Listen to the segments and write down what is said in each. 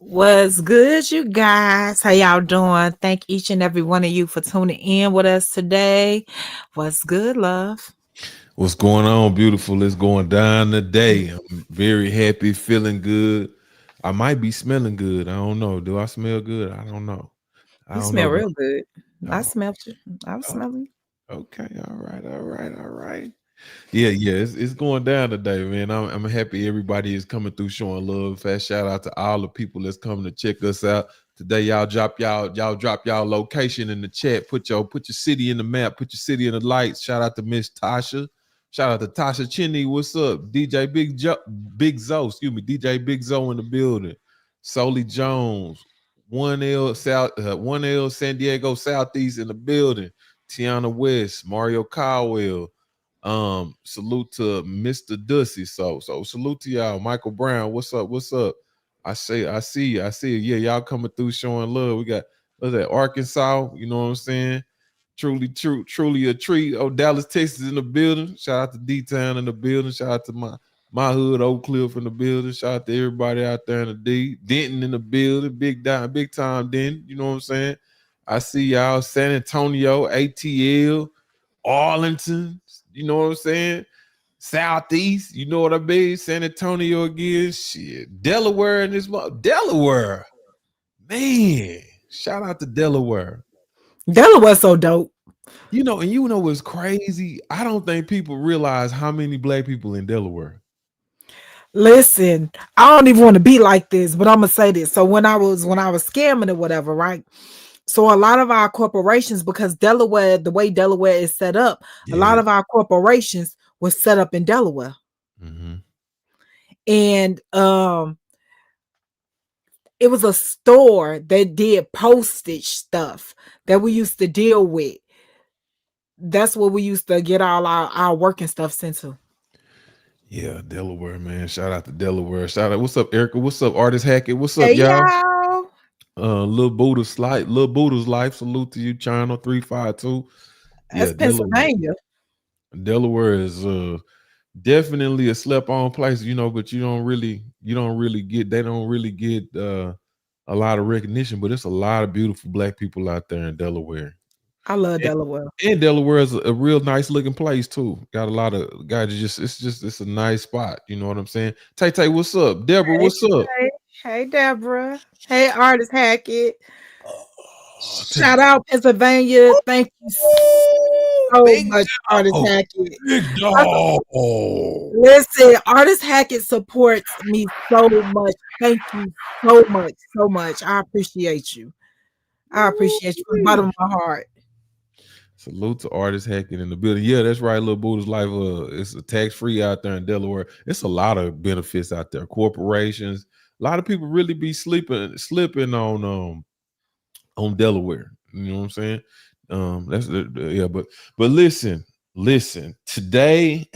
What's good, you guys? How y'all doing? Thank each and every one of you for tuning in with us today. What's good, love? What's going on, beautiful? It's going down today. I'm very happy, feeling good. I might be smelling good. I don't know. Do I smell good? I don't know. I You don't smell know. real good. I Oh, smelled you. I was oh, smelling you. okay. All right. Yeah. It's going down today, man. I'm happy everybody is coming through showing love. Fast shout out to all the people that's coming to check us out today. Y'all drop y'all location in the chat. Put your city in the map. Put your city in the lights. Shout out to Miss Tasha. Shout out to Tasha Chinny. What's up? DJ Big Zo. Excuse me. DJ Big Zo in the building. Soli Jones. 1L South. 1L San Diego Southeast in the building. Tiana West. Mario Caldwell. Salute to Mr. Dussy. So salute to y'all. Michael Brown, what's up? I see you. Yeah, y'all coming through showing love. We got what's that, Arkansas, you know what I'm saying? Truly a treat. Oh, Dallas, Texas in the building. Shout out to D-Town in the building. Shout out to my hood, Oak Cliff in the building. Shout out to everybody out there in the D. Denton in the building. Big time Denton, you know what I'm saying? I see y'all. San Antonio, ATL, Arlington, you know what I'm saying? Southeast, you know what I mean? San Antonio again, shit. Delaware in this month. Delaware, man. Shout out to Delaware. Delaware's so dope. You know what's crazy? I don't think people realize how many black people in Delaware. Listen, I don't even want to be like this, but I'm gonna say this. So when I was scamming or whatever, right? So a lot of our corporations, because Delaware, the way Delaware is set up, a lot of our corporations was set up in Delaware. Mm-hmm. and it was a store that did postage stuff that we used to deal with. That's what we used to get all our working stuff sent to. Yeah, Delaware, man. Shout out to Delaware. Shout out. What's up, Erica? What's up, Artist Hackett? What's up, Hey y'all? y'all. Little Buddha's life. Salute to you, China 352. That's Yeah, Delaware. Pennsylvania. Delaware is definitely a slept on place, but you don't really get they don't really get a lot of recognition, but it's a lot of beautiful black people out there in Delaware. I love And, Delaware. and Delaware is a real nice looking place too. Got a lot of guys. It's a nice spot. You know what I'm saying? Tay Tay, what's up? Deborah, Hey, what's up? hey, hey, Deborah. Hey, Artist Hackett. Oh, Shout out Pennsylvania. Thank you so big much, Artist dog, Hackett. big I- dog. Listen, Artist Hackett supports me so much. Thank you so much, so much. I appreciate you. I appreciate you from the bottom of my heart. Salute to Artist Hackett in the building. Yeah, that's right. Little Buddha's life. It's a tax free out there in Delaware. It's a lot of benefits out there. Corporations. A lot of people really be slipping on Delaware. You know what I'm saying? Yeah. But listen. Today,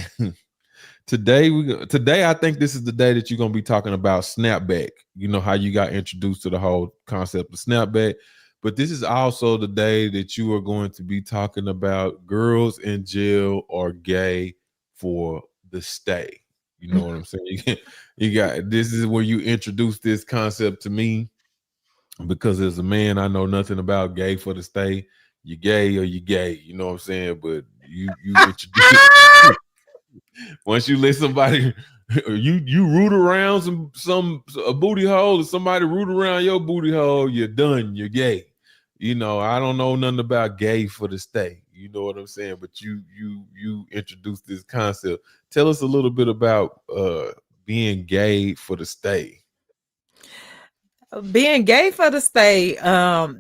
today I think this is the day that you're gonna be talking about snapback. You know how you got introduced to the whole concept of snapback. But this is also the day that you are going to be talking about girls in jail are gay for the stay. You know what I'm saying? You got this is where you introduce this concept to me, because as a man, I know nothing about gay for the stay. You gay or you gay, you know what I'm saying? But you introduce once you let somebody you root around some a booty hole, or somebody root around your booty hole, you're done. You're gay. I don't know nothing about gay for the stay. You know what I'm saying? But you introduced this concept. Tell us a little bit about being gay for the stay. Being gay for the stay,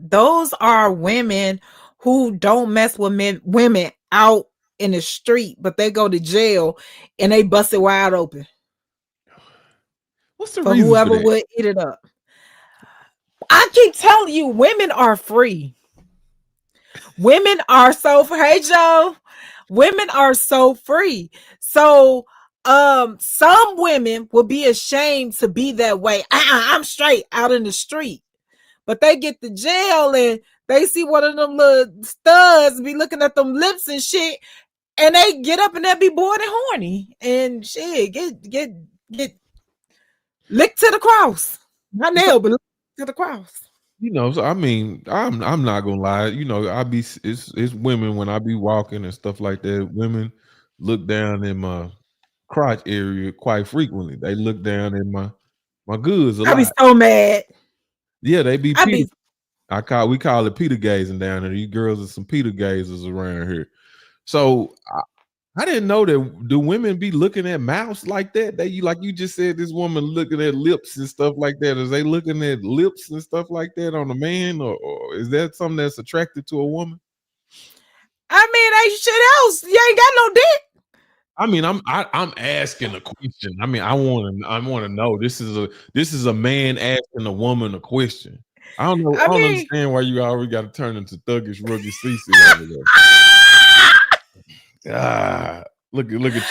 those are women who don't mess with women out in the street, but they go to jail and they bust it wide open What's the for reason for whoever that? would eat it up. I keep telling you, women are free. Women are so hey Joe. Women are so free. So some women will be ashamed to be that way. I'm straight out in the street. But they get to jail and they see one of them little studs be looking at them lips and shit, and they get up and they be bored and horny and shit. Get licked to the cross. Not nail, but licked to the cross. So I mean, I'm not gonna lie. It's women when I be walking and stuff like that. Women look down in my crotch area quite frequently. They look down in my goods a I be lot. so mad. Yeah, they be I Peter. be We call it Peter gazing down there. These girls are some Peter gazers around here. So I didn't know that. Do women be looking at mouths like that? Like you just said, this woman looking at lips and stuff like that. Is they looking at lips and stuff like that on a man, or is that something that's attractive to a woman? I mean, ain't shit else. You ain't got no dick. I mean, I'm asking a question. I mean, I want to know. This is a man asking a woman a question. I don't know. I I don't mean, understand why you already got to turn into thuggish ruggy CeCe over there. Ah, look at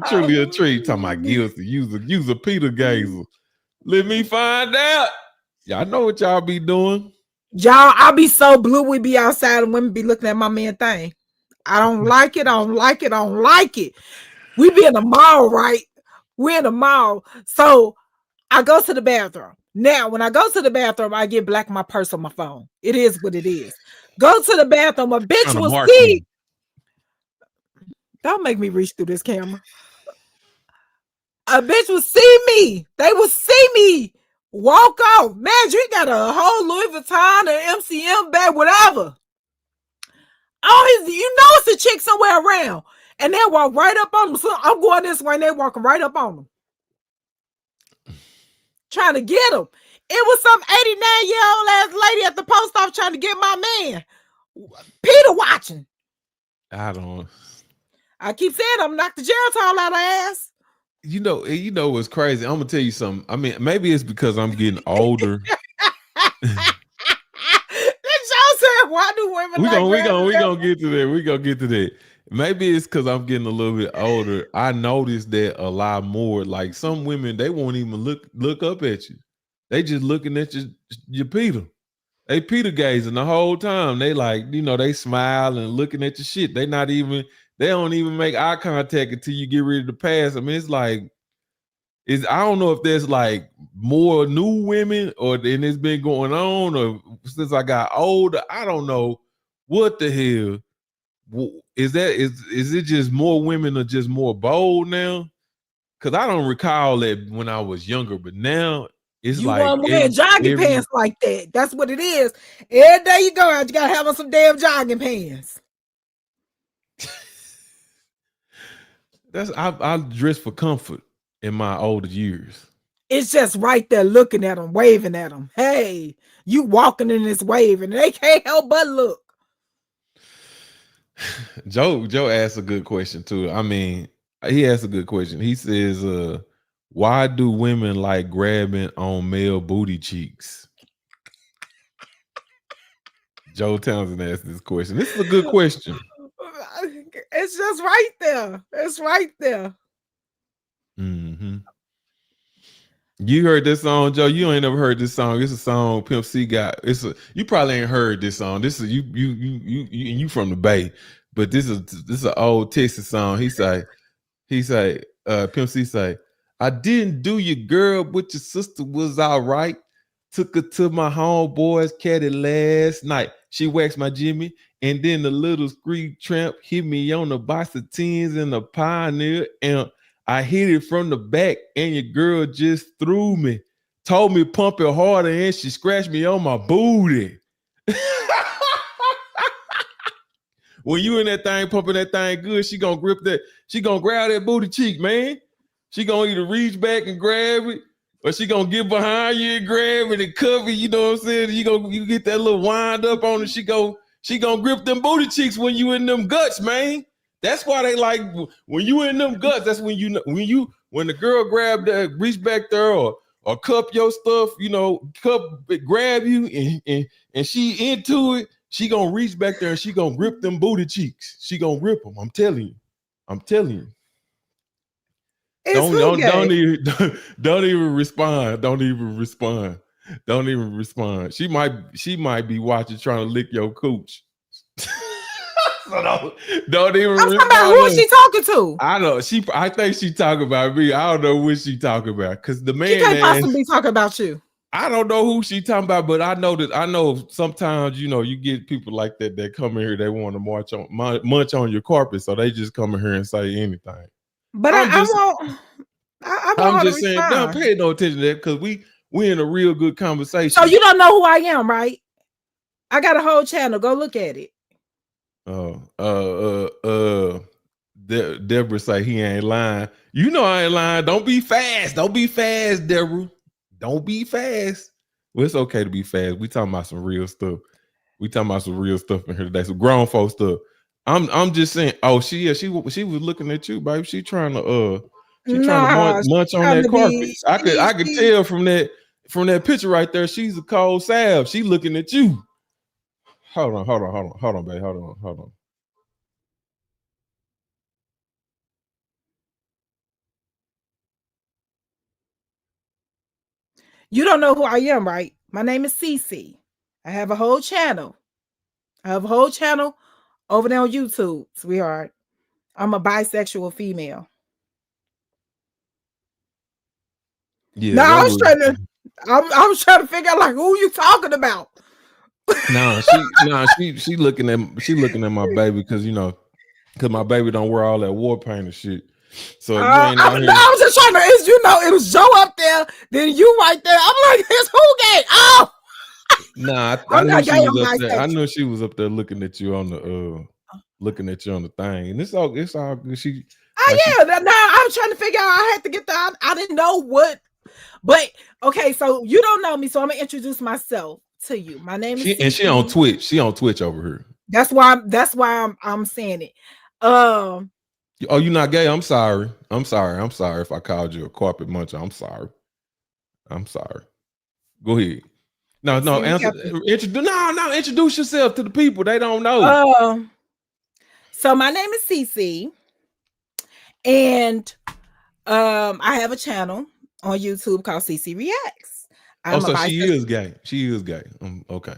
Truly a tree talking about guilty. Use a Peter gazer. Let me find out. Y'all know what y'all be doing. y'all, I be so blue. We be outside and women be looking at my man thing. I don't like it. I don't like it. I don't like it. We be in the mall, right? We're in the mall. So I go to the bathroom. Now, when I go to the bathroom, I get black my purse on my phone. It is what it is. Go to the bathroom. A bitch Trying to will mark see. me. Don't make me reach through this camera. A bitch will see me. They will see me walk off. Man, you got a whole Louis Vuitton or MCM bag, whatever. Oh, you know it's a chick somewhere around. And they walk right up on them. So I'm going this way and they walking right up on them. Trying to get them. It was some 89-year-old ass lady at the post office trying to get my man. Peter watching. I don't. I keep saying I'm knock the Geritol out of ass. you know what's crazy? I'm gonna tell you something. I mean, maybe it's because I'm getting older. That show said, why do women we like gonna we grabbing gonna we their gonna get to that. We gonna get to that. Maybe it's because I'm getting a little bit older. I noticed that a lot more. Like some women, they won't even look up at you. They just looking at your Peter. They Peter gazing the whole time. They like, they smile and looking at your shit. They don't even make eye contact until you get ready to pass. I mean, it's like, I don't know if there's like more new women or then it's been going on or since I got older. I don't know what the hell. Is it just more women are just more bold now? Cause I don't recall that when I was younger, but now it's You like want wearing jogging every pants like that. That's what it is. Every day you go out, you gotta have on some damn jogging pants. I dress for comfort in my older years. It's just right there looking at them, waving at them. Hey, you walking in this wave, and they can't help but look. Joe asked a good question too. I mean, he asked a good question. He says, why do women like grabbing on male booty cheeks? Joe Townsend asked this question. This is a good question. It's just right there. It's right there. Hmm. You heard this song, Joe? You ain't never heard this song. It's a song Pimp C got. You probably ain't heard this song. This is you from the Bay, but this is an old Texas song. He say, Pimp C say, I didn't do your girl, but your sister was all right. Took her to my homeboy's caddy last night. She waxed my Jimmy, and then the little street tramp hit me on the box of tens and the Pioneer, and I hit it from the back, and your girl just threw me. Told me pump it harder, and she scratched me on my booty. When you in that thing pumping that thing good, she gonna grip that. She gonna grab that booty cheek, man. She gonna either reach back and grab it, or she gonna get behind you and grab it and cover. You know what I'm saying? You get that little wind up on it. She gonna grip them booty cheeks when you in them guts, man. That's why they like when you in them guts. That's when the girl grab that reach back there or cup your stuff. Grab you and she into it. She gonna reach back there and she gonna grip them booty cheeks. She gonna grip them. I'm telling you. I'm telling you. It's Don't who don't gay. don't even don't even respond. Don't even respond. Don't even respond. She might be watching trying to lick your cooch. So don't even I'm talking about respond who to is her. she talking to? I think she talking about me. I don't know what she talking about. Cause the She man can't ass, possibly talk about you. I don't know who she talking about, but I know sometimes you get people like that come in here, they want to munch on your carpet, so they just come in here and say anything. But I'm just I want I'm her to just saying, don't respond. pay no attention to that because we in a real good So conversation. you don't know who I am, right? I got a whole channel. Go look at it. Oh, Deborah say he ain't lying. You know I ain't lying. Don't be fast. Don't be fast, Deborah. Don't be fast. Well, it's okay to be fast. We talking about some real stuff. We talking about some real stuff in here today. Some grown folk stuff. I'm just saying. Oh, she was looking at you, baby. She trying to Nah, she munch on trying that to carpet. be. I could tell from that picture right there. She's a cold salve. She looking at you. Hold on, baby. Hold on. You don't know who I am, right? My name is CeCe. I have a whole channel. I have a whole channel over there on YouTube, sweetheart. I'm a bisexual female. Yeah, Now that I was was trying to. I was trying to figure out like who you talking about. she looking at my baby because my baby don't wear all that war paint and shit. So if you ain't out No, here, I was just trying to. It was Joe up there, then you right there. I'm like, it's who gay? Oh, nah, I I'm knew not she gay. was I'm up there. I bisexual. knew she was up there looking at you on the thing, and it's all good. She like she Oh yeah. Now I was trying to figure out. I had to get the. I didn't know what. But okay, so you don't know me, so I'm gonna introduce myself to you. My name is she on CeCe. Twitch. She on Twitch over here. That's why I'm saying it. Um, Oh, you not gay? I'm sorry. I'm sorry. I'm sorry if I called you a carpet muncher. I'm sorry. I'm sorry. Go ahead. No, no, See, we answer. got the Introduce. No, no. Introduce yourself to the people. They don't know. uh so my name is CeCe, and I have a channel on YouTube called CeCe Reacts. Oh, I'm a so she is bisexual. gay. She is gay. Okay.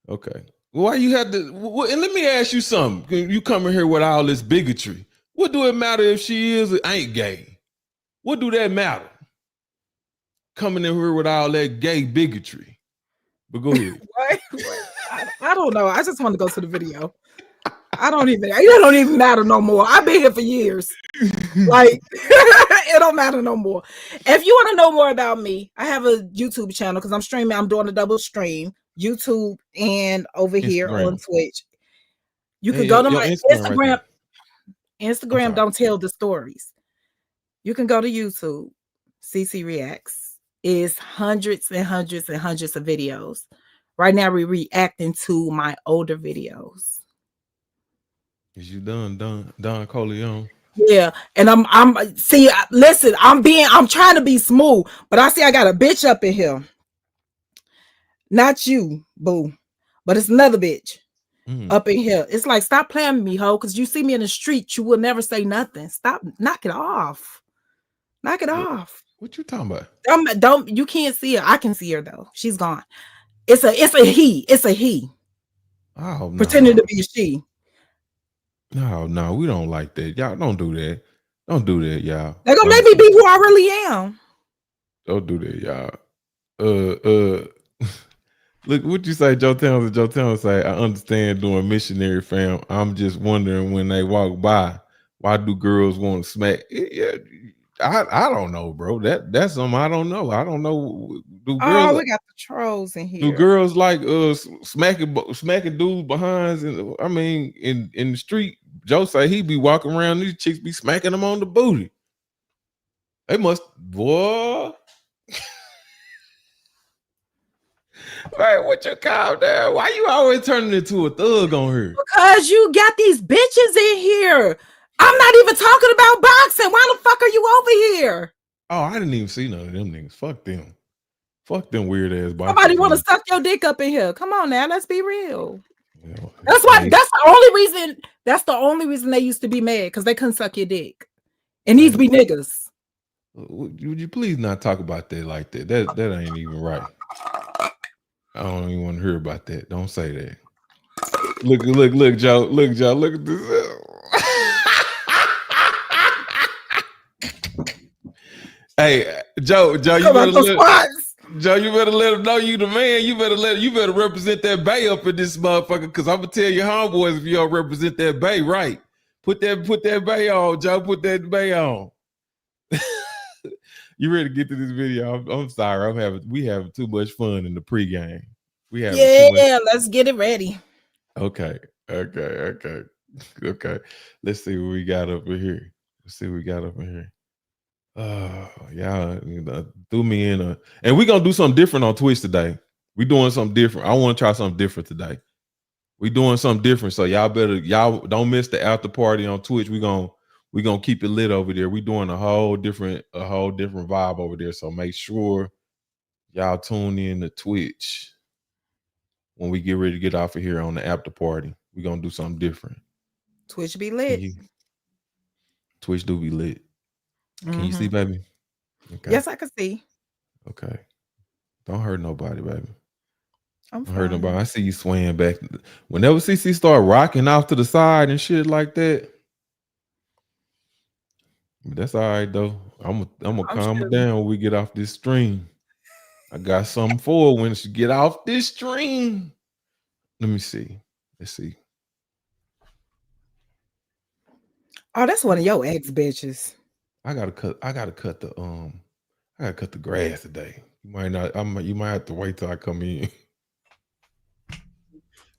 Okay. Why you had to? And let me ask you something. You coming here with all this bigotry? What do it matter if she is or ain't gay? What do that matter? Coming in here with all that gay bigotry. But go ahead. What? I don't know. I just want to go to the video. It don't even matter no more. I've been here for years. Like it don't matter no more. If you want to know more about me, I have a YouTube channel because I'm streaming. I'm doing a double stream, YouTube and over here on Instagram. Twitch. You Hey, could go to your my Instagram right there. Instagram. I'm Instagram sorry. don't tell the stories. You can go to YouTube. CeCe Reacts is hundreds and hundreds and hundreds of videos. Right now, we're reacting to my older videos. Is you done, Don Coleon? Yeah, and I'm see. Listen, I'm trying to be smooth, but I see I got a bitch up in here. Not you, boo, but it's another bitch Mm. up in here. It's like stop playing with me, ho, because you see me in the street, you will never say nothing. Stop, knock it off, knock it off. What you talking about? Don't you can't see her. I can see her though. She's gone. It's a he. It's a he Oh pretending no. to be a she. No, no, we don't like that. Y'all don't do that. Don't do that, y'all. They're gonna make me Honestly. be who I really am. Don't do that, y'all. Look, what you say, Joe Towns? Joe Towns say, I understand doing missionary fam. I'm just wondering when they walk by, why do girls want to smack? Yeah, I don't know, bro. That's something I don't know. I don't know. Oh, we got the trolls in Do here. girls like smacking dudes behinds? And I mean, in the street, Joe say he be walking around, these chicks be smacking them on the booty. They must, boy. Right, what you call that? Why you always turning into a thug on her? Because you got these bitches in here. I'm not even talking about boxing. Why the fuck are you over here? Oh, I didn't even see none of them niggas. Fuck them. Fuck them weird ass Somebody boxing want to fans. suck your dick up in here. Come on now, let's be real. You know, That's why hey, that's the only reason. That's the only reason they used to be mad because they couldn't suck your dick. It needs to hey, be niggas. would you please not talk about that like that? That ain't even right. I don't even want to hear about that. Don't say that. Look, Joe. Look, Joe. Look at this. Hey, Joe, you Come better out the let spots. Joe, you better let him know you the man. You better represent that bay up in this motherfucker. Cause I'm gonna tell your homeboys if you don't represent that bay, right? Put that bay on, Joe. Put that bay on. You ready to get to this video? I'm sorry. We having too much fun in the pregame. We having too much. Yeah, let's get it ready. Okay, okay. Okay. Let's see what we got up in here. Let's see what we got up in here. Oh, y'all threw me in and we're gonna do something different on Twitch today. We doing something different. I want to try something different today. We doing something different. So y'all don't miss the after party on Twitch. We gonna keep it lit over there. We doing a whole different vibe over there. So make sure y'all tune in to Twitch when we get ready to get off of here on the after party. We gonna do something different. Twitch be Can lit. you Twitch do be lit? Can you see, Mm-hmm. baby? Okay. Yes, I can see. Okay. Don't hurt nobody, baby. I'm Don't hurt nobody. fine. I see you swaying back. Whenever CC start rocking off to the side and shit like that, but that's all right though. I'm gonna I'm calm her chilling. down when we get off this stream. I got something for her when she get off this stream. Let me see. Let's see. Oh, that's one of your ex bitches. I gotta cut the grass today. You might not. You might have to wait till I come in.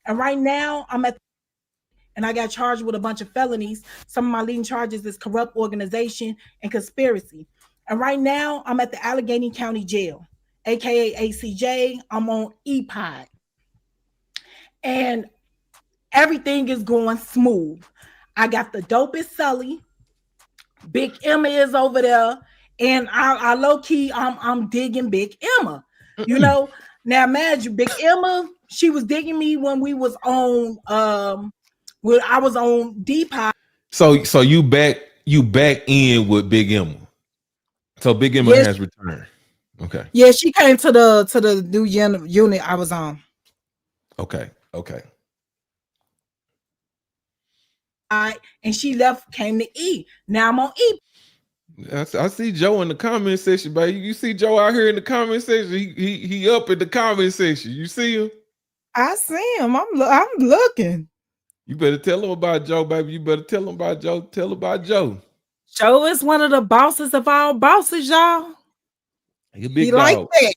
And right now, and I got charged with a bunch of felonies. Some of my leading charges is corrupt organization and conspiracy. And right now, I'm at the Allegheny County Jail, aka ACJ. I'm on EPOD, and everything is going smooth. I got the dopest Sully. Big Emma is over there, and I low key I'm digging Big Emma. You know, now imagine Big Emma. She was digging me when we was on when I was on Depop. So you back in with Big Emma. So Big Emma Yes, has returned. Okay. yeah, she came to the new unit I was on. Okay. Okay. And she left, came to E. Now I'm on E. I see Joe in the comment section, baby. You see Joe out here in the comment section. He up in the comment section. You see him? I see him. I'm looking. You better tell him about Joe, baby. You better tell him about Joe. Tell him about Joe. Joe is one of the bosses of all bosses, y'all. He a He big like dog. that.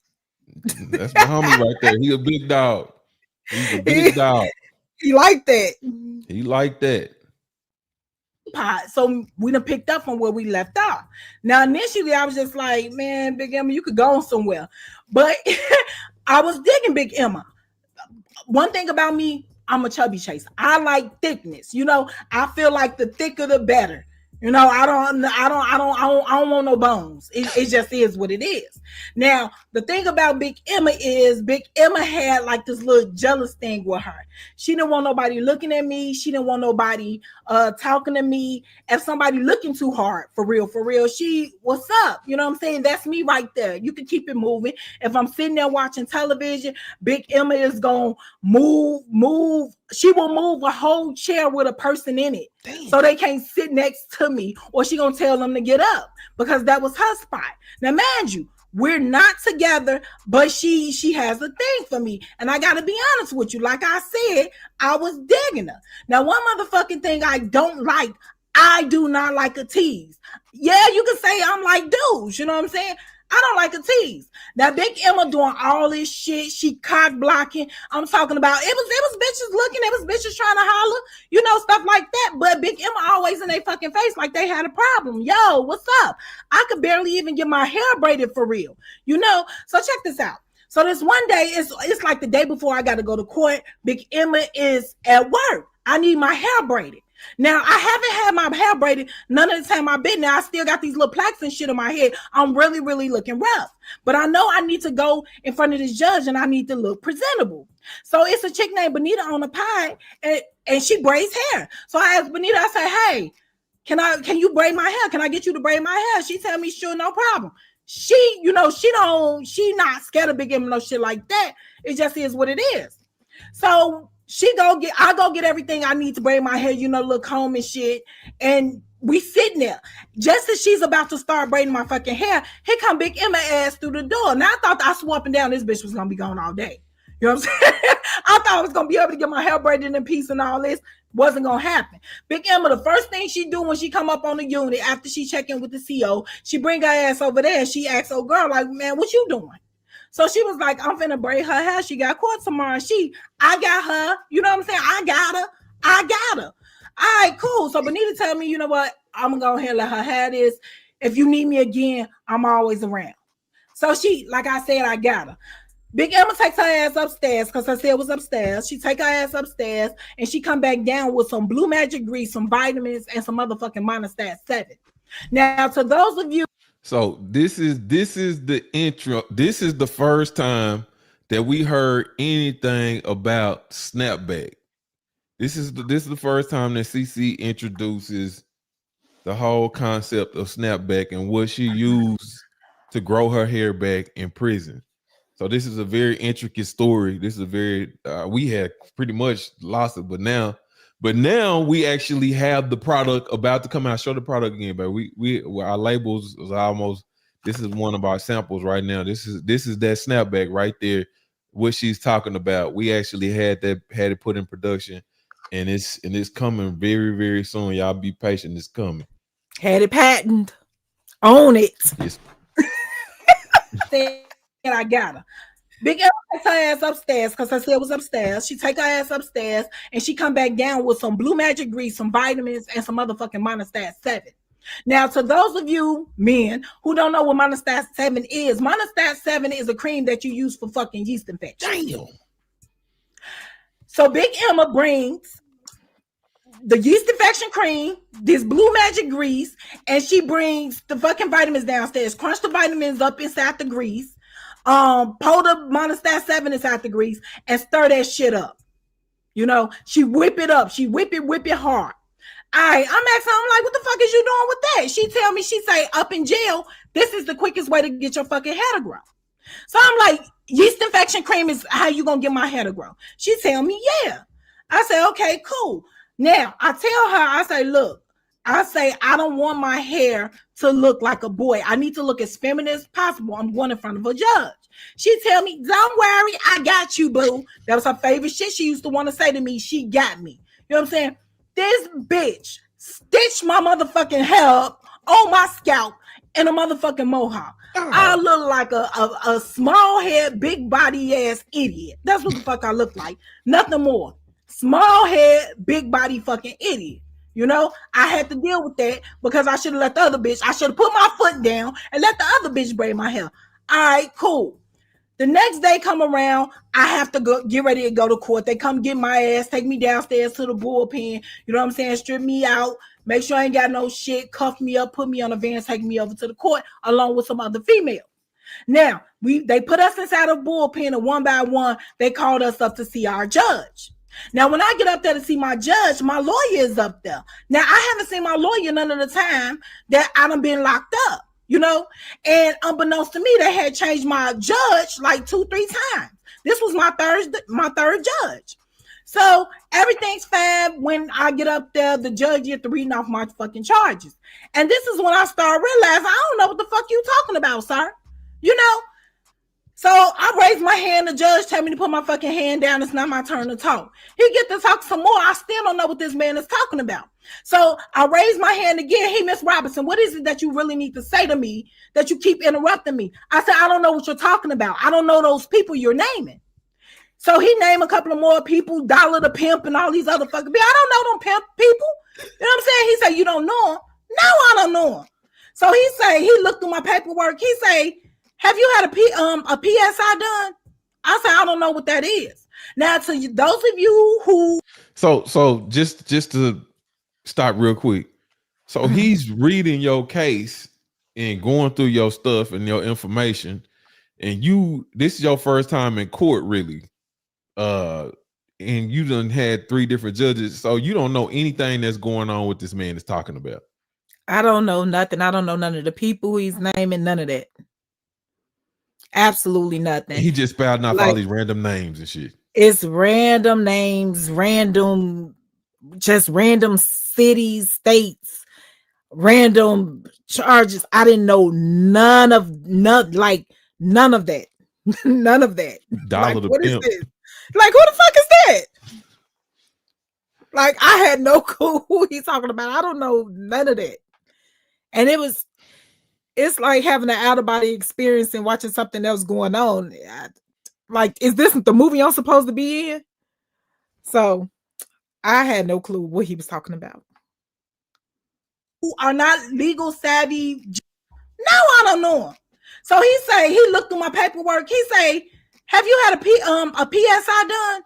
That's my homie right there. He a big dog. He's a he, big dog. he like that. He like that. So we done picked up from where we left off. Now initially I was just like, man, Big Emma, you could go somewhere. But I was digging Big Emma. One thing about me, I'm a chubby chaser. I like thickness. You know, I feel like the thicker the better. You know, I don't want no bones. It just is what it is. Now, the thing about Big Emma is Big Emma had like this little jealous thing with her. She didn't want nobody looking at me. She didn't want nobody talking to me. If somebody looking too hard, for real, she, what's up? You know what I'm saying? That's me right there. You can keep it moving. If I'm sitting there watching television, Big Emma is gonna move. She will move a whole chair with a person in it. Damn. So they can't sit next to me, or she gonna tell them to get up because that was her spot. Now, mind you, we're not together, but she has a thing for me. And I gotta be honest with you. Like I said, I was digging her. Now, one motherfucking thing I don't like, I do not like a tease. Yeah, you can say I'm like dudes, you know what I'm saying? I don't like a tease. Now, Big Emma doing all this shit. She cock blocking. I'm talking about it was bitches looking. It was bitches trying to holler, you know, stuff like that. But Big Emma always in their fucking face like they had a problem. Yo, what's up? I could barely even get my hair braided for real, you know. So check this out. So this one day, it's like the day before I got to go to court. Big Emma is at work. I need my hair braided. Now, I haven't had my hair braided none of the time I've been there. I still got these little plaques and shit on my head. I'm really, really looking rough. But I know I need to go in front of this judge and I need to look presentable. So it's a chick named Bonita on the pie, and she braids hair. So I asked Bonita, I said, hey, can you braid my hair? Can I get you to braid my hair? She tell me, sure, no problem. She, you know, she not scared of Big Emma, no shit like that. It just is what it is. So I go get everything I need to braid my hair, you know, look comb and shit. And we sitting there. Just as she's about to start braiding my fucking hair, here come Big Emma ass through the door. Now I thought I swore up and down this bitch was gonna be gone all day. You know what I'm saying? I thought I was gonna be able to get my hair braided in peace and all this. Wasn't gonna happen. Big Emma, the first thing she do when she come up on the unit after she check in with the CO, she bring her ass over there and she asks, oh girl, like, man, what you doing? So she was like, I'm finna braid her hair. She got court tomorrow. I got her. You know what I'm saying? I got her. All right, cool. So Bonita tell me, you know what? I'm gonna go ahead and let her have this. If you need me again, I'm always around. So she, like I said, I got her. Big Emma takes her ass upstairs because her cell was upstairs. She take her ass upstairs and she come back down with some blue magic grease, some vitamins, and some motherfucking monostat 7. Now, to those of you, So this is the intro. This is the first time that we heard anything about snapback. This is the first time that CeCe introduces the whole concept of snapback and what she used to grow her hair back in prison. So this is a very intricate story. This is a very we had pretty much lost it, but now we actually have the product about to come out. Show the product again, but our labels is almost. This is one of our samples right now. This is that snapback right there. What she's talking about. We actually had it put in production, and it's coming very very soon. Y'all be patient. It's coming. had it patented, own it. Yes. Said I got her. Big L takes her ass upstairs because her cell was upstairs. She take her ass upstairs and she come back down with some blue magic grease, some vitamins, and some motherfucking monostat 7. Now, to those of you men who don't know what monostat 7 is, monostat 7 is a cream that you use for fucking yeast infection. Damn. So Big Emma brings the yeast infection cream, this blue magic grease, and she brings the fucking vitamins downstairs. Crunch the vitamins up inside the grease. Pour the monostat 7 inside the grease and stir that shit up. You know, she whip it up. She whip it hard. I'm asking, I'm like, what the fuck is you doing with that? She tell me, she say, up in jail, this is the quickest way to get your fucking hair to grow. So I'm like, yeast infection cream is how you gonna get my hair to grow? She tell me, yeah. I say, okay, cool. Now I tell her, I say, look, I say, I don't want my hair to look like a boy. I need to look as feminine as possible. I'm going in front of a judge. She tell me, don't worry, I got you, boo. That was her favorite shit she used to want to say to me. She got me. You know what I'm saying? This bitch stitched my motherfucking hair up on my scalp in a motherfucking mohawk. Oh. I look like a small head, big body ass idiot. That's what the fuck I look like. Nothing more. Small head, big body fucking idiot. You know, I had to deal with that because I should have let the other bitch, I should have put my foot down and let the other bitch braid my hair. All right, cool. The next day come around, I have to go get ready to go to court. They come get my ass, take me downstairs to the bullpen. You know what I'm saying? Strip me out, make sure I ain't got no shit, cuff me up, put me on a van, take me over to the court along with some other females. Now, they put us inside a bullpen, and one by one, they called us up to see our judge. Now, when I get up there to see my judge, my lawyer is up there. Now, I haven't seen my lawyer none of the time that I done been locked up. You know, and unbeknownst to me, they had changed my judge like 2-3 times. This was my third judge. So everything's fine. When I get up there, the judge gets to reading off my fucking charges. And this is when I start realizing, I don't know what the fuck you talking about, sir. You know? So I raised my hand. The judge told me to put my fucking hand down. It's not my turn to talk. He get to talk some more. I still don't know what this man is talking about. So I raised my hand again. Hey, Miss Robinson, what is it that you really need to say to me that you keep interrupting me? I said, I don't know what you're talking about. I don't know those people you're naming. So he named a couple of more people, Dollar the Pimp and all these other fucking people. I don't know them pimp people. You know what I'm saying? He said, you don't know them? No, I don't know them. So he looked through my paperwork. He say, have you had a PSI done? I said, I don't know what that is. Now, to those of you who... So just to stop real quick. So he's reading your case and going through your stuff and your information, and this is your first time in court, really. And you done had 3 different judges, so you don't know anything that's going on with this man is talking about. I don't know nothing. I don't know none of the people he's naming, none of that. Absolutely nothing. He just spouting off all these random names and shit. It's random names, just random cities, states, random charges. I didn't know none of that. None of that. Dollar the what Pimp. Is this? Like, who the fuck is that? Like, I had no clue who he's talking about. I don't know none of that. And it's like having an out-of-body experience and watching something else going on. Like, is this the movie I'm supposed to be in? So I had no clue what he was talking about. Who are not legal savvy? No, I don't know him. So he looked through my paperwork. He say, have you had a PSI done?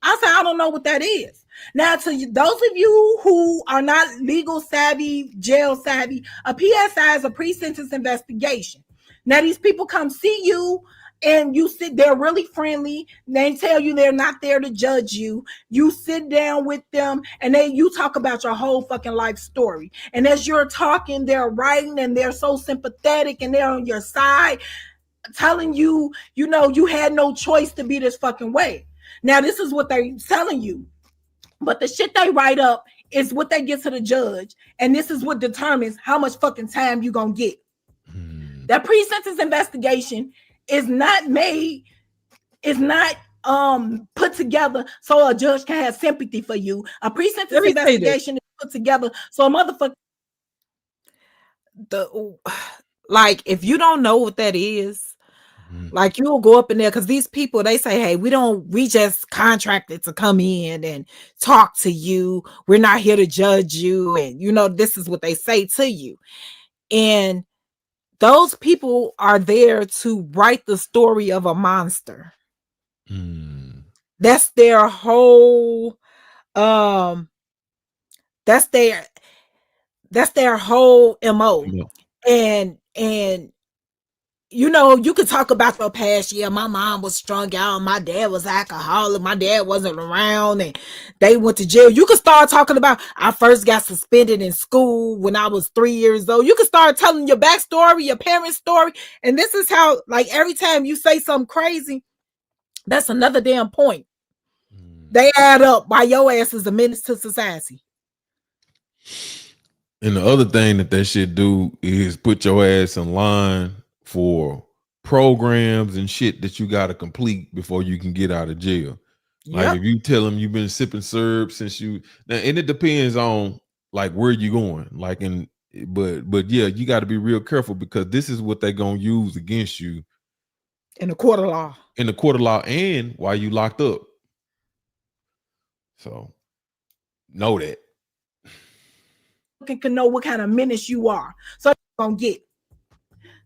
I said, I don't know what that is. Now, to those of you who are not legal savvy, jail savvy, a PSI is a pre-sentence investigation. Now, these people come see you and you sit there really friendly. They tell you they're not there to judge you. You sit down with them and you talk about your whole fucking life story. And as you're talking, they're writing and they're so sympathetic and they're on your side, telling you, you know, you had no choice to be this fucking way. Now, this is what they're telling you. But the shit they write up is what they get to the judge. And this is what determines how much fucking time you're going to get. That pre-sentence investigation is not put together so a judge can have sympathy for you. A pre-sentence investigation is put together so a motherfucker... Like, if you don't know what that is, like, you'll go up in there because these people, they say, hey, we just contracted to come in and talk to you. We're not here to judge you. And, you know, this is what they say to you. And those people are there to write the story of a monster. That's their whole That's their whole MO. No. And you know, you could talk about your past. Yeah, my mom was strung out, my dad was alcoholic, my dad wasn't around, and they went to jail. You could start talking about I first got suspended in school when I was 3 years old. You could start telling your backstory, your parents' story. And this is how, like, every time you say something crazy, that's another damn point. Mm. They add up why your ass is a menace to society. And the other thing that should do is put your ass in line for programs and shit that you got to complete before you can get out of jail. Like Yep. if you tell them you've been sipping syrup since you now, and it depends on like where you going. Like but yeah, you got to be real careful because this is what they're gonna use against you In the court of law. in the court of law and while you locked up. So know that. Can know what kind of menace you are. So you're gonna get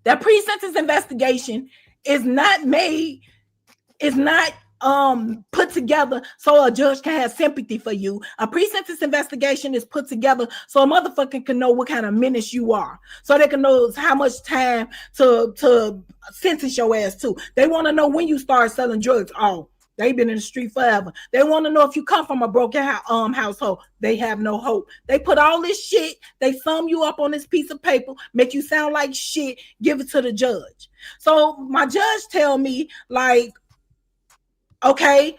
that pre-sentence investigation is not made, is not put together so a judge can have sympathy for you. A pre-sentence investigation is put together so a motherfucker can know what kind of menace you are, so they can know how much time to sentence your ass to. They want to know when you start selling drugs. Oh, they've been in the street forever. They want to know if you come from a broken household. They have no hope. They put all this shit, they sum you up on this piece of paper, make you sound like shit, give it to the judge. So my judge tell me, like, okay,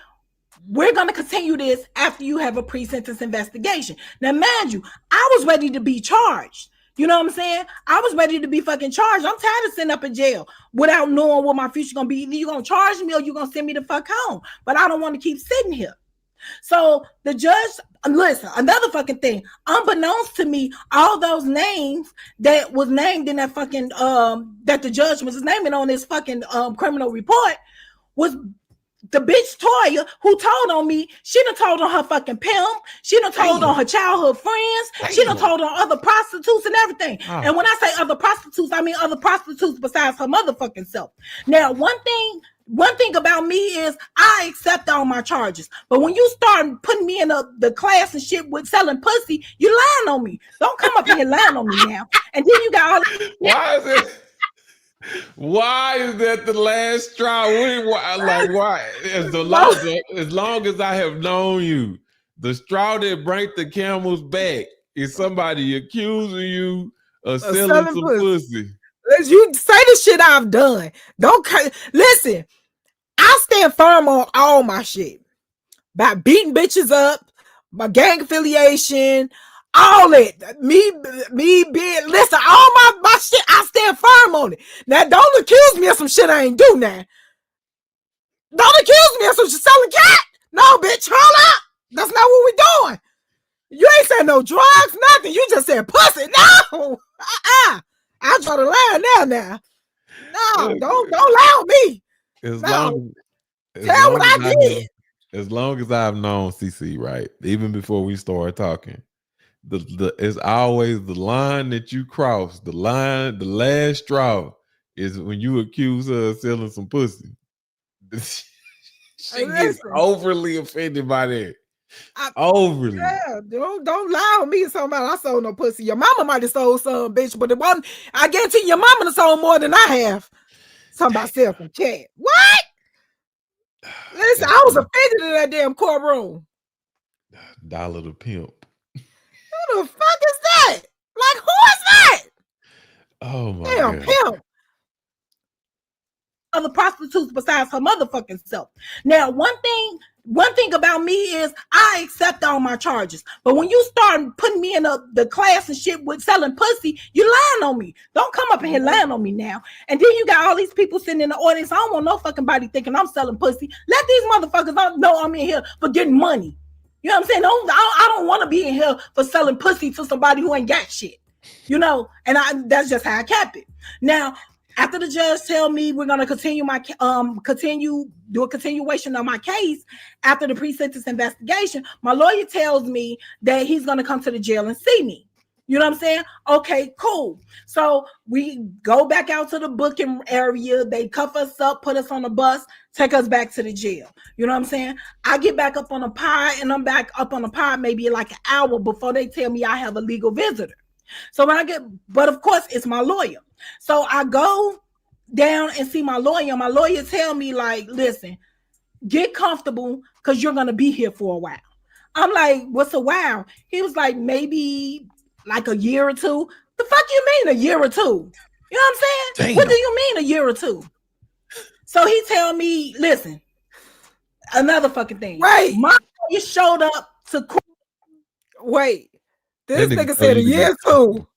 we're going to continue this after you have a pre-sentence investigation. Now, mind you, I was ready to be charged. You know what I'm saying? I was ready to be fucking charged. I'm tired of sitting up in jail without knowing what my future going to be. Either you're going to charge me or you're going to send me the fuck home. But I don't want to keep sitting here. So the judge, listen, another fucking thing, unbeknownst to me, all those names that was named in that fucking, that the judge was naming on this fucking criminal report was the bitch Toya who told on me. She done told on her fucking pimp. She done told on her childhood friends. She done told on other prostitutes and everything. Oh. And when I say other prostitutes, I mean other prostitutes besides her motherfucking self. Now, one thing about me is I accept all my charges. But when you start putting me in the class and shit with selling pussy, you lying on me. Don't come up here lying on me now. And then you got all. Why is it? Why is that the last straw? Why? As long as I have known you, the straw that breaks the camel's back is somebody accusing you of selling some pussy. You say the shit I've done. Don't listen. I stand firm on all my shit. By beating bitches up, my gang affiliation, all it. Me being, listen, all my shit, I stand firm on it. Now, don't accuse me of some shit I ain't do now. Don't accuse me of some shit selling cat. No, bitch, hold up. That's not what we doing. You ain't said no drugs, nothing. You just said pussy. No. I draw the line now. No, don't lie on me. Tell what I did. As long as I've known CeCe, right, even before we started talking, it's always the line that you cross. The last straw is when you accuse her of selling some pussy. She gets overly offended by that. Overly. Yeah, don't lie on me and somebody I sold no pussy. Your mama might have sold some, bitch, but it wasn't. I guarantee your mama done sold more than I have. Somebody sell some cat. What? Listen, I was offended in that damn courtroom. Dollar the pimp. Who the fuck is that? Like, who is that? Oh my damn God. Pimp. Other prostitutes besides her motherfucking self. Now, one thing about me is I accept all my charges. But when you start putting me in the class and shit with selling pussy, you lying on me. Don't come up in here lying on me now. And then you got all these people sitting in the audience. I don't want no fucking body thinking I'm selling pussy. Let these motherfuckers know I'm in here for getting money. You know what I'm saying? I don't want to be in here for selling pussy to somebody who ain't got shit. You know, and that's just how I kept it. Now, after the judge tell me we're gonna continue do a continuation of my case after the pre-sentence investigation, my lawyer tells me that he's gonna come to the jail and see me. You know what I'm saying? Okay, cool. So we go back out to the booking area. They cuff us up, put us on the bus, take us back to the jail. You know what I'm saying? I get back up on the pod, and I'm back up on the pod maybe like an hour before they tell me I have a legal visitor. So when I get, but of course it's my lawyer. So I go down and see my lawyer. My lawyer tell me like, listen, get comfortable because you're gonna be here for a while. I'm like, what's a while? He was like, maybe like a year or two. The fuck you mean a year or two? You know what I'm saying? Damn. What do you mean a year or two? So he tell me, listen, another fucking thing. Right. My lawyer showed up to court. Wait, this nigga told said a you to year get two.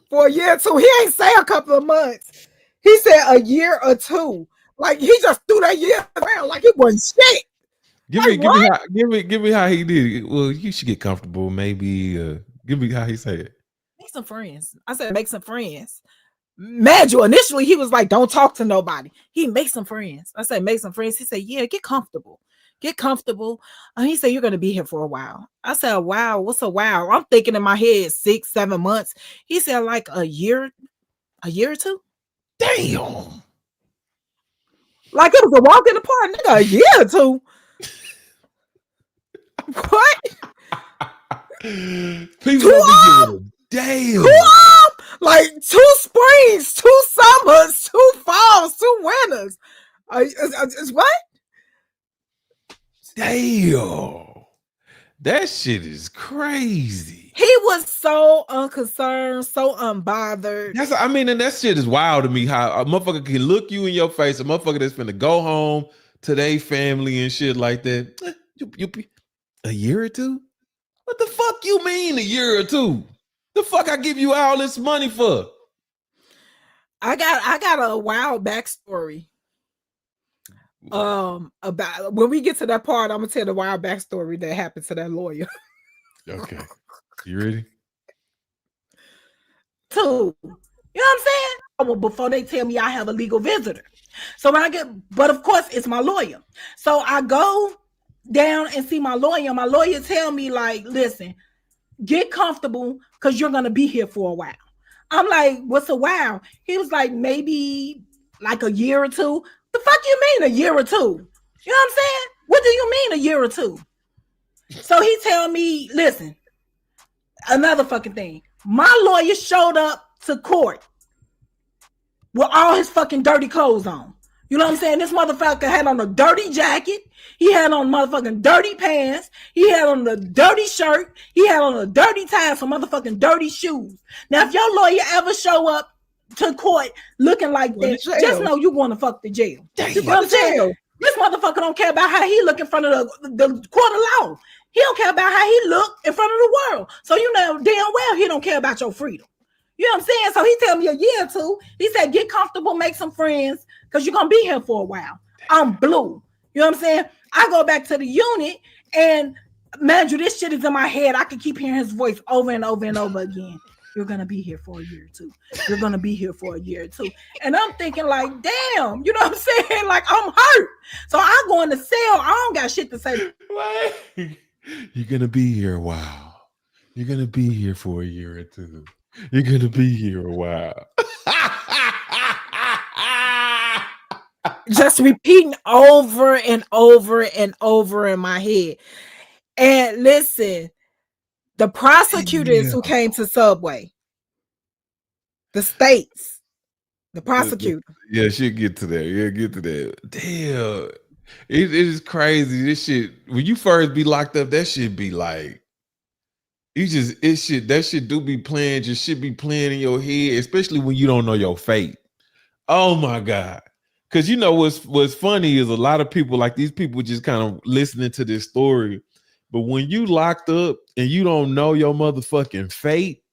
For a year or two. He ain't say a couple of months. He said a year or two. Like he just threw that year around like it wasn't shit. Give me how he did it. Well, you should get comfortable. Maybe give me how he said it. Make some friends. I said make some friends. Mad you. Initially, he was like, "Don't talk to nobody." He make some friends. I said, "Make some friends." He said, "Yeah, get comfortable. Get comfortable." And he said, "You're gonna be here for a while." I said, "Wow, what's a while?" I'm thinking in my head 6, 7 months. He said, "Like a year or two." Damn. Like it was a walk in the park, nigga. A year or two. What? People don't be giving a damn. Like 2 springs, 2 summers, 2 falls, 2 winters. What? Damn. That shit is crazy. He was so unconcerned, so unbothered. And that shit is wild to me. How a motherfucker can look you in your face, a motherfucker that's finna go home to their family and shit like that. You a year or two? What the fuck you mean a year or two? The fuck I give you all this money for? I got a wild backstory. About when we get to that part, I'm gonna tell the wild backstory that happened to that lawyer. Okay. You ready? 2. You know what I'm saying? Well, before they tell me I have a legal visitor. So when I get, but of course it's my lawyer. So I go down and see my lawyer. My lawyer tell me like, listen, get comfortable because you're gonna be here for a while. I'm like, what's a while? He was like, maybe like a year or two. The fuck you mean a year or two? You know what I'm saying? What do you mean a year or two? So he tell me, listen, another fucking thing. My lawyer showed up to court with all his fucking dirty clothes on. You know what I'm saying? This motherfucker had on a dirty jacket. He had on motherfucking dirty pants. He had on the dirty shirt. He had on a dirty tie, some motherfucking dirty shoes. Now, if your lawyer ever show up to court looking like that, just know you going to fuck the jail. You know what I'm saying? This motherfucker don't care about how he look in front of the court of law. He don't care about how he look in front of the world. So you know damn well he don't care about your freedom. You know what I'm saying? So he tell me a year or two. He said, get comfortable, make some friends, because you're going to be here for a while. I'm blue. You know what I'm saying? I go back to the unit, and man, this shit is in my head. I can keep hearing his voice over and over and over again. You're going to be here for a year or two. You're going to be here for a year or two. And I'm thinking like, damn, you know what I'm saying? Like, I'm hurt. So I go in the cell. I don't got shit to say. You're going to be here a while. You're going to be here for a year or two. You're going to be here a while. Just repeating over and over and over in my head. And listen, the prosecutors who came to Subway, the states, the prosecutor. Yeah, she'll get to that. Yeah, get to that. Damn. It is crazy. This shit, when you first be locked up, that shit be like, that shit do be playing, just shit be playing in your head, especially when you don't know your fate. Oh my God. Cause you know what's funny is a lot of people, like these people just kind of listening to this story. But when you locked up and you don't know your motherfucking fate,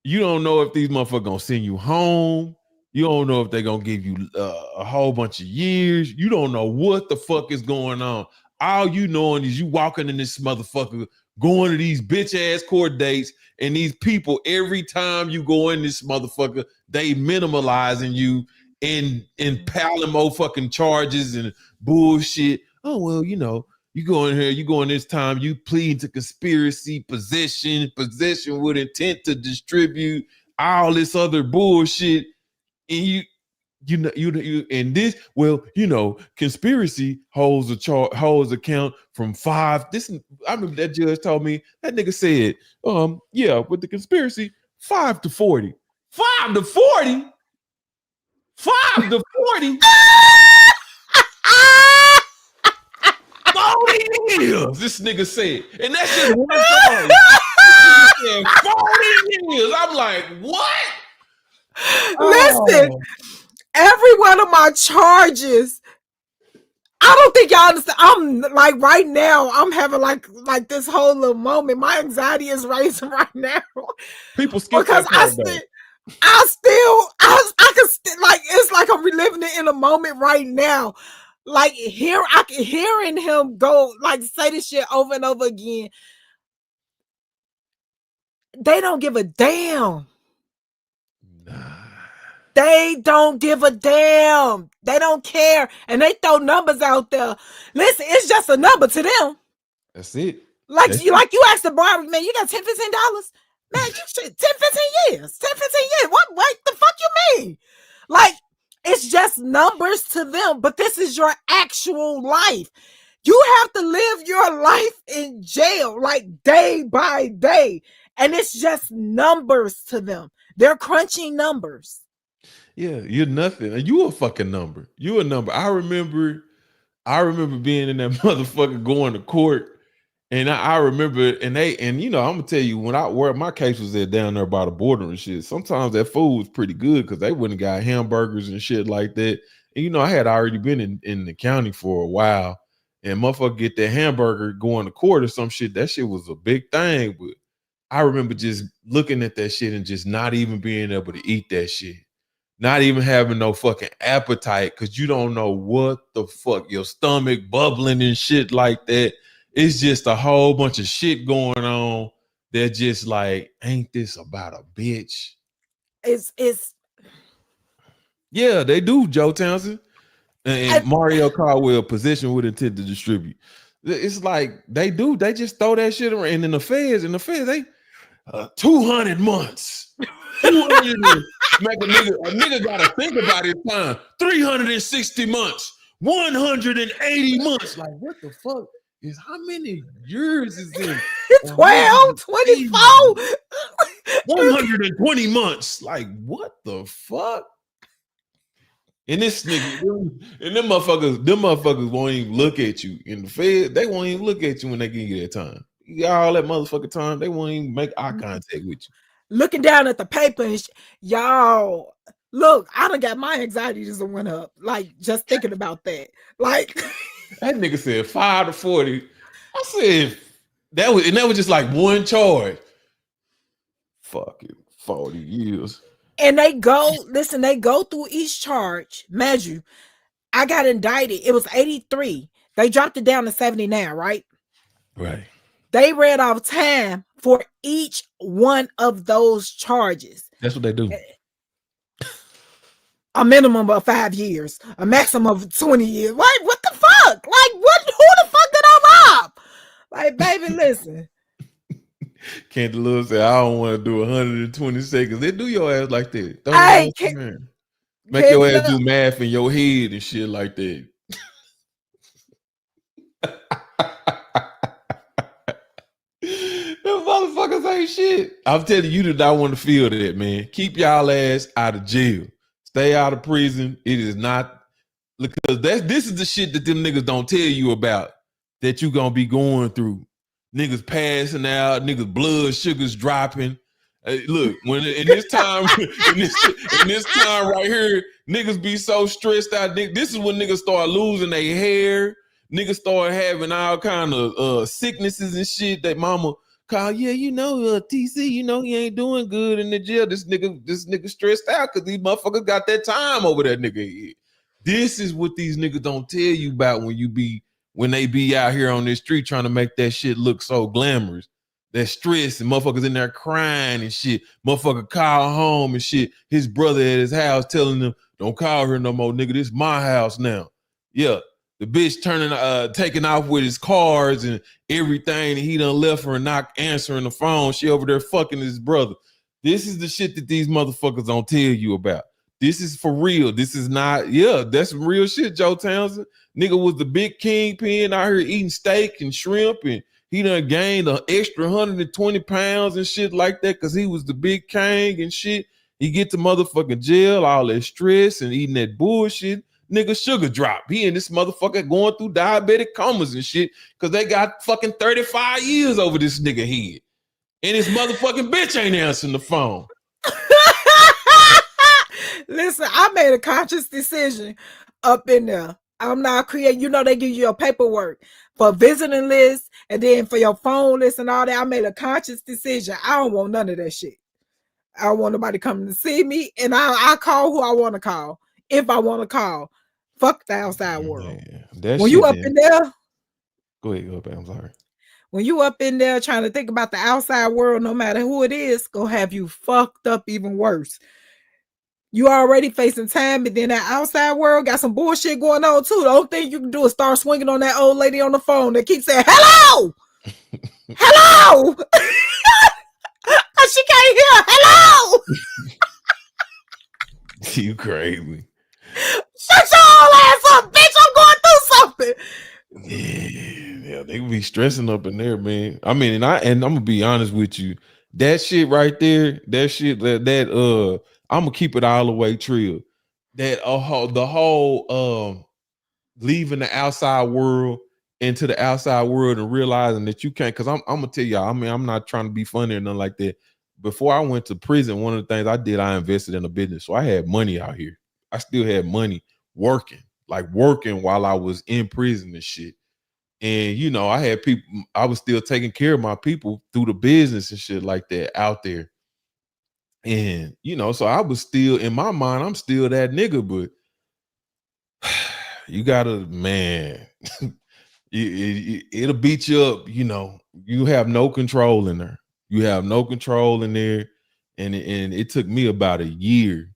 you don't know if these motherfuckers gonna send you home. You don't know if they're gonna give you a whole bunch of years. You don't know what the fuck is going on. All you knowing is you walking in this motherfucker, going to these bitch ass court dates, and these people every time you go in this motherfucker, they minimalizing you and piling more fucking charges and bullshit. Oh well, you know, You go in here, you go in this time, you plead to conspiracy, possession with intent to distribute, all this other bullshit, and you and this, well, conspiracy holds account from 5. I remember that judge told me, that nigga said, yeah, with the conspiracy, 5 to 40. 5 to 40? 5 to 40? 40 years, this nigga said. And that's just one charge. This nigga said 40 years. I'm like, what? Listen, every one of my charges, I don't think y'all understand. I'm like right now, I'm having like this whole little moment. My anxiety is rising right now. People skip because that part, though. I can still, like, it's like I'm reliving it in a moment right now. Like I can hearing him go like say this shit over and over again. They don't give a damn. Nah. They don't give a damn. They don't care. And they throw numbers out there. Listen, it's just a number to them. That's it. Like you asked the barber, man, you got $10, $15? Man, you should 10, 15 years. 10, 15 years. What the fuck you mean? Like, it's just numbers to them, but this is your actual life. You have to live your life in jail, like day by day. And it's just numbers to them. They're crunching numbers. Yeah, you're nothing. You a fucking number. You a number. I remember being in that motherfucker going to court. And I remember, and I'm gonna tell you, where my case was at down there by the border and shit, sometimes that food was pretty good because they wouldn't got hamburgers and shit like that. And I had already been in the county for a while, and motherfucker get that hamburger going to court or some shit. That shit was a big thing. But I remember just looking at that shit and just not even being able to eat that shit. Not even having no fucking appetite because you don't know what the fuck, your stomach bubbling and shit like that. It's just a whole bunch of shit going on. They're just like, ain't this about a bitch? It's Yeah, they do, Joe Townsend. And Mario Caldwell, possession with intent to distribute. It's like they do. They just throw that shit around. And in the feds, they 200 months. 200 make a nigga gotta think about his time. 360 months. 180 months. Like, what the fuck? Is how many years is in 12, 24, 120 months? Like, what the fuck? And this nigga, and them motherfuckers won't even look at you. In the Fed, they won't even look at you when they give you that time. You got all that motherfucking time, they won't even make eye contact with you. Looking down at the paper and y'all, look, I done got my anxiety just went up. Like, just thinking about that. Like, that nigga said 5 to 40. I said that was just like one charge. Fucking 40 years. And they go through each charge. Imagine, I got indicted. It was 83. They dropped it down to 70 now, right? Right. They read off time for each one of those charges. That's what they do. A minimum of 5 years, a maximum of 20 years. What the fuck? Like, who the fuck did I rob? Like, baby, listen. Candy Lil said, I don't want to do 120 seconds. They do your ass like that. Make your ass do math in your head and shit like that. Them motherfuckers ain't shit. I'm telling you that I want to feel that, man. Keep y'all ass out of jail. Stay out of prison. It is not, because this is the shit that them niggas don't tell you about that you gonna be going through. Niggas passing out, niggas blood sugars dropping. Look, when in this time right here, niggas be so stressed out. This is when niggas start losing their hair. Niggas start having all kind of sicknesses and shit that mama call. Yeah, TC, he ain't doing good in the jail. This nigga stressed out because these motherfuckers got that time over that nigga. This is what these niggas don't tell you about when they be out here on this street trying to make that shit look so glamorous. That stress and motherfuckers in there crying and shit. Motherfucker call home and shit. His brother at his house telling him, don't call her no more, nigga. This is my house now. Yeah. The bitch taking off with his cars and everything, and he done left her and not answering the phone. She over there fucking his brother. This is the shit that these motherfuckers don't tell you about. This is for real. This is not, yeah, that's some real shit, Joe Townsend. Nigga was the big kingpin out here eating steak and shrimp, and he done gained an extra 120 pounds and shit like that because he was the big king and shit. He get to motherfucking jail, all that stress and eating that bullshit. Nigga sugar drop. He and this motherfucker going through diabetic comas and shit because they got fucking 35 years over this nigga head. And his motherfucking bitch ain't answering the phone. Listen, I made a conscious decision up in there. I'm not creating, you know, they give you your paperwork for visiting list and then for your phone list and all that. I made a conscious decision. I don't want none of that shit. I don't want nobody coming to see me. And I call who I want to call. If I want to call. Fuck the outside world. That when shit you up in there, go ahead, I'm sorry. When you up in there trying to think about the outside world, no matter who it is, gonna have you fucked up even worse. You already facing time, but then that outside world got some bullshit going on too. The only thing you can do is start swinging on that old lady on the phone that keeps saying, hello! Hello! She can't hear. Hello! You crazy. Shut your old ass up, bitch. I'm going through something. Yeah, they be stressing up in there, man. I mean, and I'm gonna be honest with you. That shit right there, I'm gonna keep it all the way trill. That the whole leaving the outside world into the outside world and realizing that you can't, because I'm gonna tell y'all, I mean, I'm not trying to be funny or nothing like that. Before I went to prison, one of the things I did, I invested in a business. So I had money out here. I still had money working while I was in prison and shit. And you know, I had people, I was still taking care of my people through the business and shit like that out there. And you know, so I was still, in my mind, I'm still that nigga, but you gotta, man, it'll beat you up. You know, you have no control in there. You have no control in there. And it took me about a year,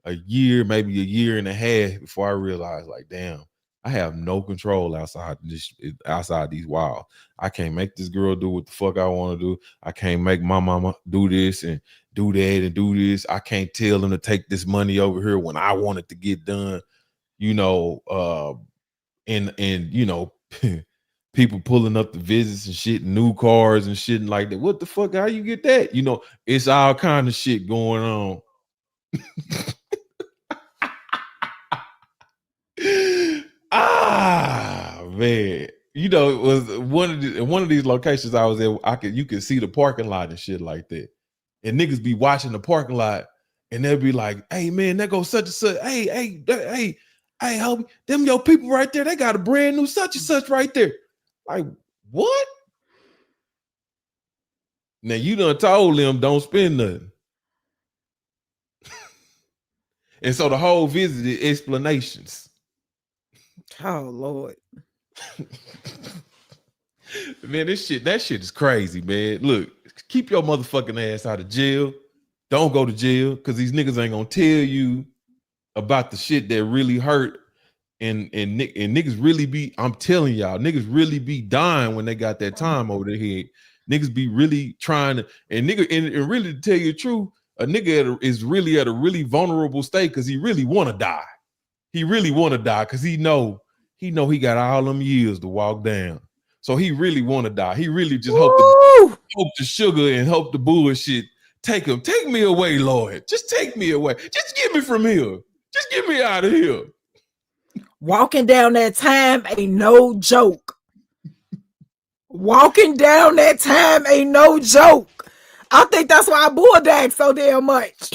maybe a year and a half before I realized, like, damn, I have no control outside these walls. I can't make this girl do what the fuck I want to do. I can't make my mama do this and do that and do this. I can't tell them to take this money over here when I want it to get done. You know, and you know, people pulling up the visits and shit, new cars and shit and like that. What the fuck? How you get that? You know, it's all kind of shit going on. Man, you know, it was one of these locations I was at. You could see the parking lot and shit like that, and niggas be watching the parking lot, and they'll be like, "Hey man, there goes such and such. Hey, homie, them your people right there. They got a brand new such and such right there." Like, what? Now you done told them don't spend nothing. And so the whole visit is explanations. Oh Lord. Man, that shit is crazy, man. Look, keep your motherfucking ass out of jail. Don't go to jail, because these niggas ain't gonna tell you about the shit that really hurt. And niggas really be, I'm telling y'all, niggas really be dying when they got that time over their head. Niggas be really trying to, and really, to tell you the truth, a nigga is really at a really vulnerable state because he really want to die. He really want to die because he know he got all them years to walk down. So he really want to die. He really just hope the sugar and hope the bullshit take him. Take me away, Lord. Just take me away. Just get me from here. Just get me out of here. Walking down that time ain't no joke. Walking down that time ain't no joke. I think that's why I bulldog so damn much.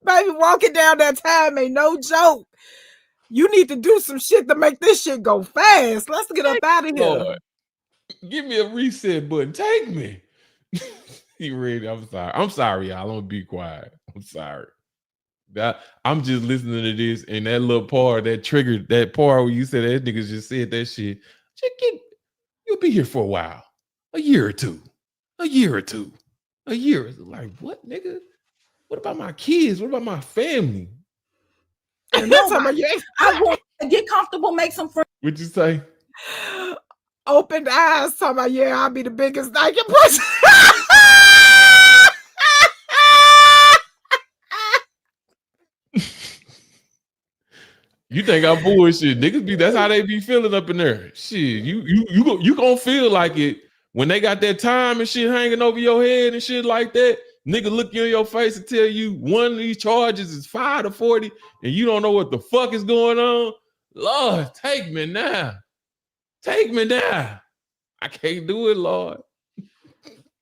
Baby, walking down that time ain't no joke. You need to do some shit to make this shit go fast. Let's get up out of here. Lord. Give me a reset button. Take me. You ready? I'm sorry. I'm sorry, y'all. I'm gonna be quiet. I'm sorry. I'm just listening to this, and that little part that triggered that part where you said that niggas just said that shit. You'll be here for a while, a year or two. Like, what, nigga? What about my kids? What about my family? to nobody. I want to get comfortable, make some friends. What'd you say? Open eyes, talking about, yeah, I'll be the biggest naked pussy. You think I'm bullshit? Niggas be that's how they be feeling up in there. Shit, you gonna feel like it when they got that time and shit hanging over your head and shit like that. Nigga look you in your face and tell you one of these charges is 5 to 40, and you don't know what the fuck is going on. Lord, take me now. Take me now. I can't do it, Lord.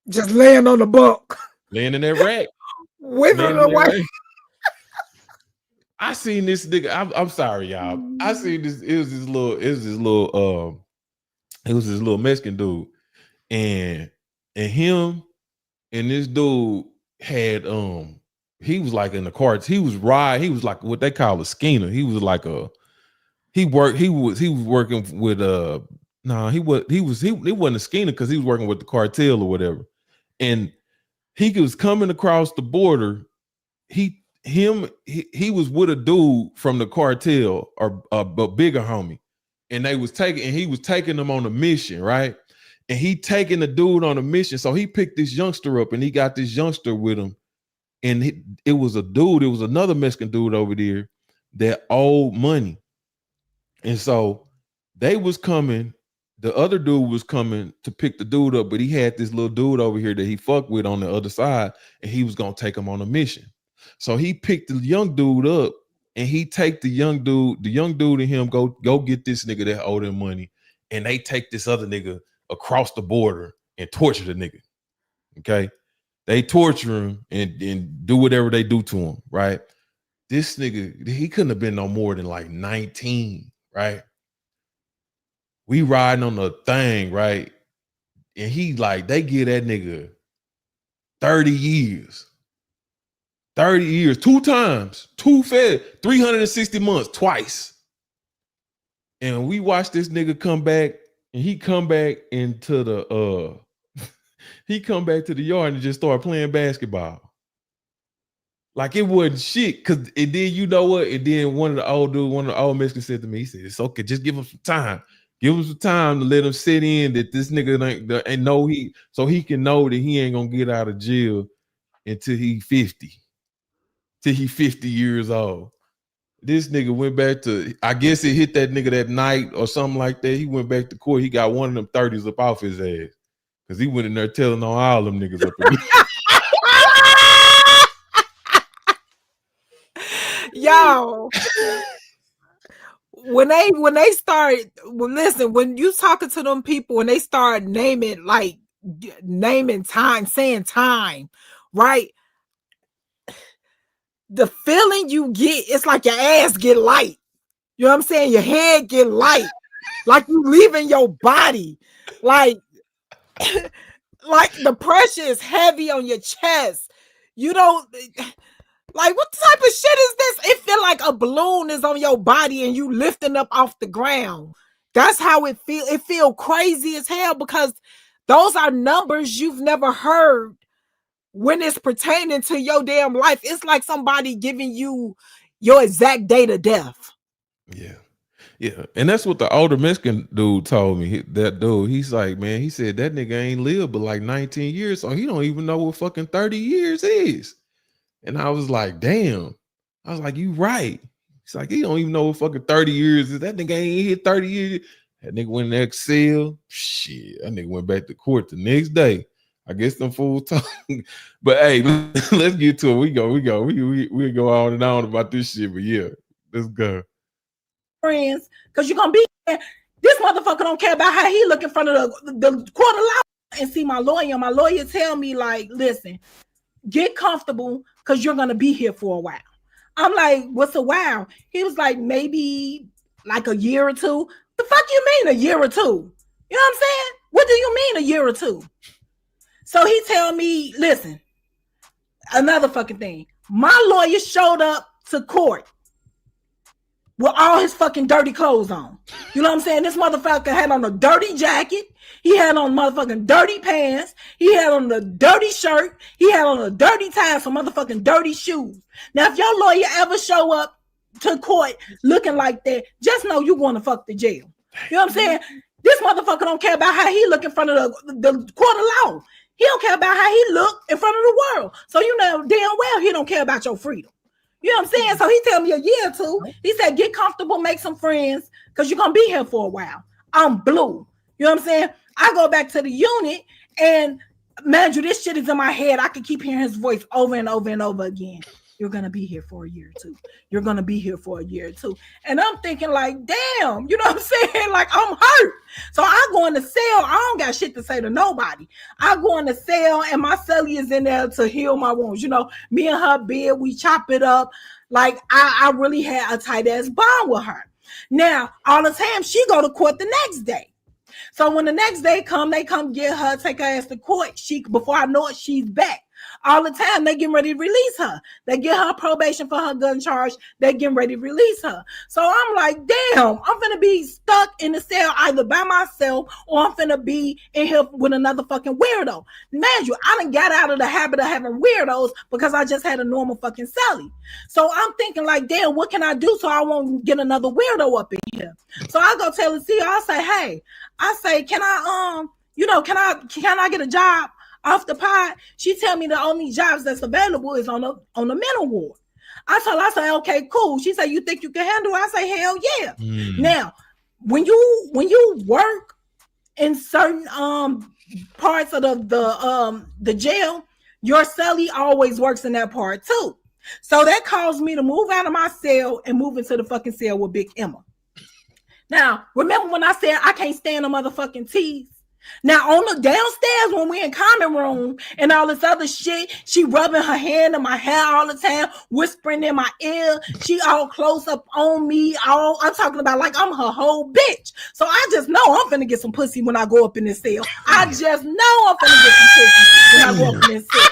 Just laying on the bunk. Laying in that rack. Withering away. I seen this nigga. I'm sorry, y'all. I seen this. It was this little Mexican dude, and him and this dude had he was like in the carts. He was like what they call a skeiner. He was like he was working with he wasn't a skeiner because he was working with the cartel or whatever, and he was coming across the border. He was with a dude from the cartel or a bigger homie, and he was taking them on a mission, right? And he taking the dude on a mission. So he picked this youngster up, and he got this youngster with him. And it was another Mexican dude over there that owed money. And so they was coming, the other dude was coming to pick the dude up, but he had this little dude over here that he fucked with on the other side, and he was gonna take him on a mission. So he picked the young dude up, and he take the young dude and him go get this nigga that owed him money, and they take this other nigga across the border and torture the nigga. Okay, they torture him and do whatever they do to him. Right, this nigga, he couldn't have been no more than like 19. Right, we riding on the thing, right, and he like they give that nigga 30 years. 30 years, 2 times, 2 fed, 360 months, twice. And we watched this nigga come back, and he come back into the he come back to the yard and just start playing basketball. Like it wasn't shit. Cause it did, you know what? And then one of the old Mexicans said to me, he said, it's okay, just give him some time. Give him some time to let him sit in that this nigga ain't know so he can know that he ain't gonna get out of jail until he 50. Till he 50 years old. This nigga went back to, I guess it hit that nigga that night or something like that. He went back to court. He got one of them 30s up off his ass. Because he went in there telling on all them niggas up in Yo. When you talking to them people, when they start naming time, saying time, right? The feeling you get, it's like your ass get light. You know what I'm saying? Your head get light. Like you leaving your body. Like the pressure is heavy on your chest. You don't like, what type of shit is this? It feel like a balloon is on your body and you lifting up off the ground. That's how it feel. It feel crazy as hell because those are numbers you've never heard. When it's pertaining to your damn life, it's like somebody giving you your exact date of death. Yeah. Yeah. And that's what the older Mexican dude told me. That dude, he's like, man, he said that nigga ain't lived but like 19 years. So he don't even know what fucking 30 years is. And I was like, damn. I was like, you right. He's like, he don't even know what fucking 30 years is. That nigga ain't hit 30 years. That nigga went in the Excel. Shit. That nigga went back to court the next day. I guess them fools talking. But hey, let's get to it. We go. We go on and on about this shit. But yeah, let's go. Friends, because you're gonna be there. This motherfucker don't care about how he look in front of the court of law and see my lawyer. My lawyer tell me, like, listen, get comfortable because you're gonna be here for a while. I'm like, what's a while? He was like, maybe like a year or two. The fuck you mean a year or two? You know what I'm saying? What do you mean a year or two? So he tell me, listen, another fucking thing. My lawyer showed up to court with all his fucking dirty clothes on. You know what I'm saying? This motherfucker had on a dirty jacket. He had on motherfucking dirty pants. He had on a dirty shirt. He had on a dirty tie, some motherfucking dirty shoes. Now, if your lawyer ever show up to court looking like that, just know you're going to fuck the jail. You know what I'm saying? This motherfucker don't care about how he look in front of the court of law. He don't care about how he look in front of the world. So you know damn well he don't care about your freedom. You know what I'm saying? So he tell me a year or two. He said, get comfortable, make some friends, because you're going to be here for a while. I'm blue. You know what I'm saying? I go back to the unit, and man, this shit is in my head. I can keep hearing his voice over and over and over again. You're going to be here for a year or two. You're going to be here for a year or two. And I'm thinking like, damn, you know what I'm saying? Like, I'm hurt. So I go in the cell. I don't got shit to say to nobody. I go in the cell, and my cellie is in there to heal my wounds. You know, me and her bed, we chop it up. Like, I really had a tight ass bond with her. Now, all the time, she go to court the next day. So when the next day come, they come get her, take her ass to court. Before I know it, she's back. All the time, they getting ready to release her. They get her probation for her gun charge. They getting ready to release her. So I'm like, damn, I'm finna be stuck in the cell either by myself or I'm finna be in here with another fucking weirdo. Man, I done got out of the habit of having weirdos because I just had a normal fucking cellie. So I'm thinking like, damn, what can I do so I won't get another weirdo up in here? So I go tell the CEO, I say, hey, can I get a job off the pod? She tell me the only jobs that's available is on the mental ward. I say, okay, cool. She said, you think you can handle it? I say, hell yeah. Now, when you work in certain parts of the jail, your cellie always works in that part too. So that caused me to move out of my cell and move into the fucking cell with Big Emma. Now, remember when I said I can't stand the motherfucking tease? Now, on the downstairs when we're in common room and all this other shit, she rubbing her hand in my hair all the time, whispering in my ear. She all close up on me. I'm talking about like I'm her whole bitch. So I just know I'm finna get some pussy when I go up in this cell. I just know I'm finna get some pussy when I go up in this cell.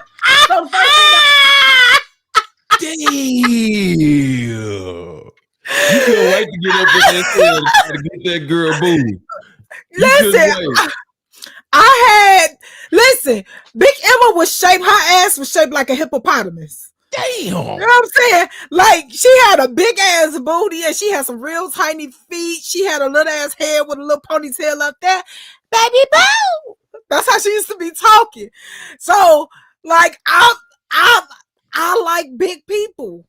So the first Damn. You can't wait to get up in that cell to get that girl booty. Listen, Big Emma was shaped, her ass was shaped like a hippopotamus. Damn. You know what I'm saying? Like, she had a big ass booty and she had some real tiny feet. She had a little ass head with a little ponytail up there. Baby boo! That's how she used to be talking. So, like, I like big people.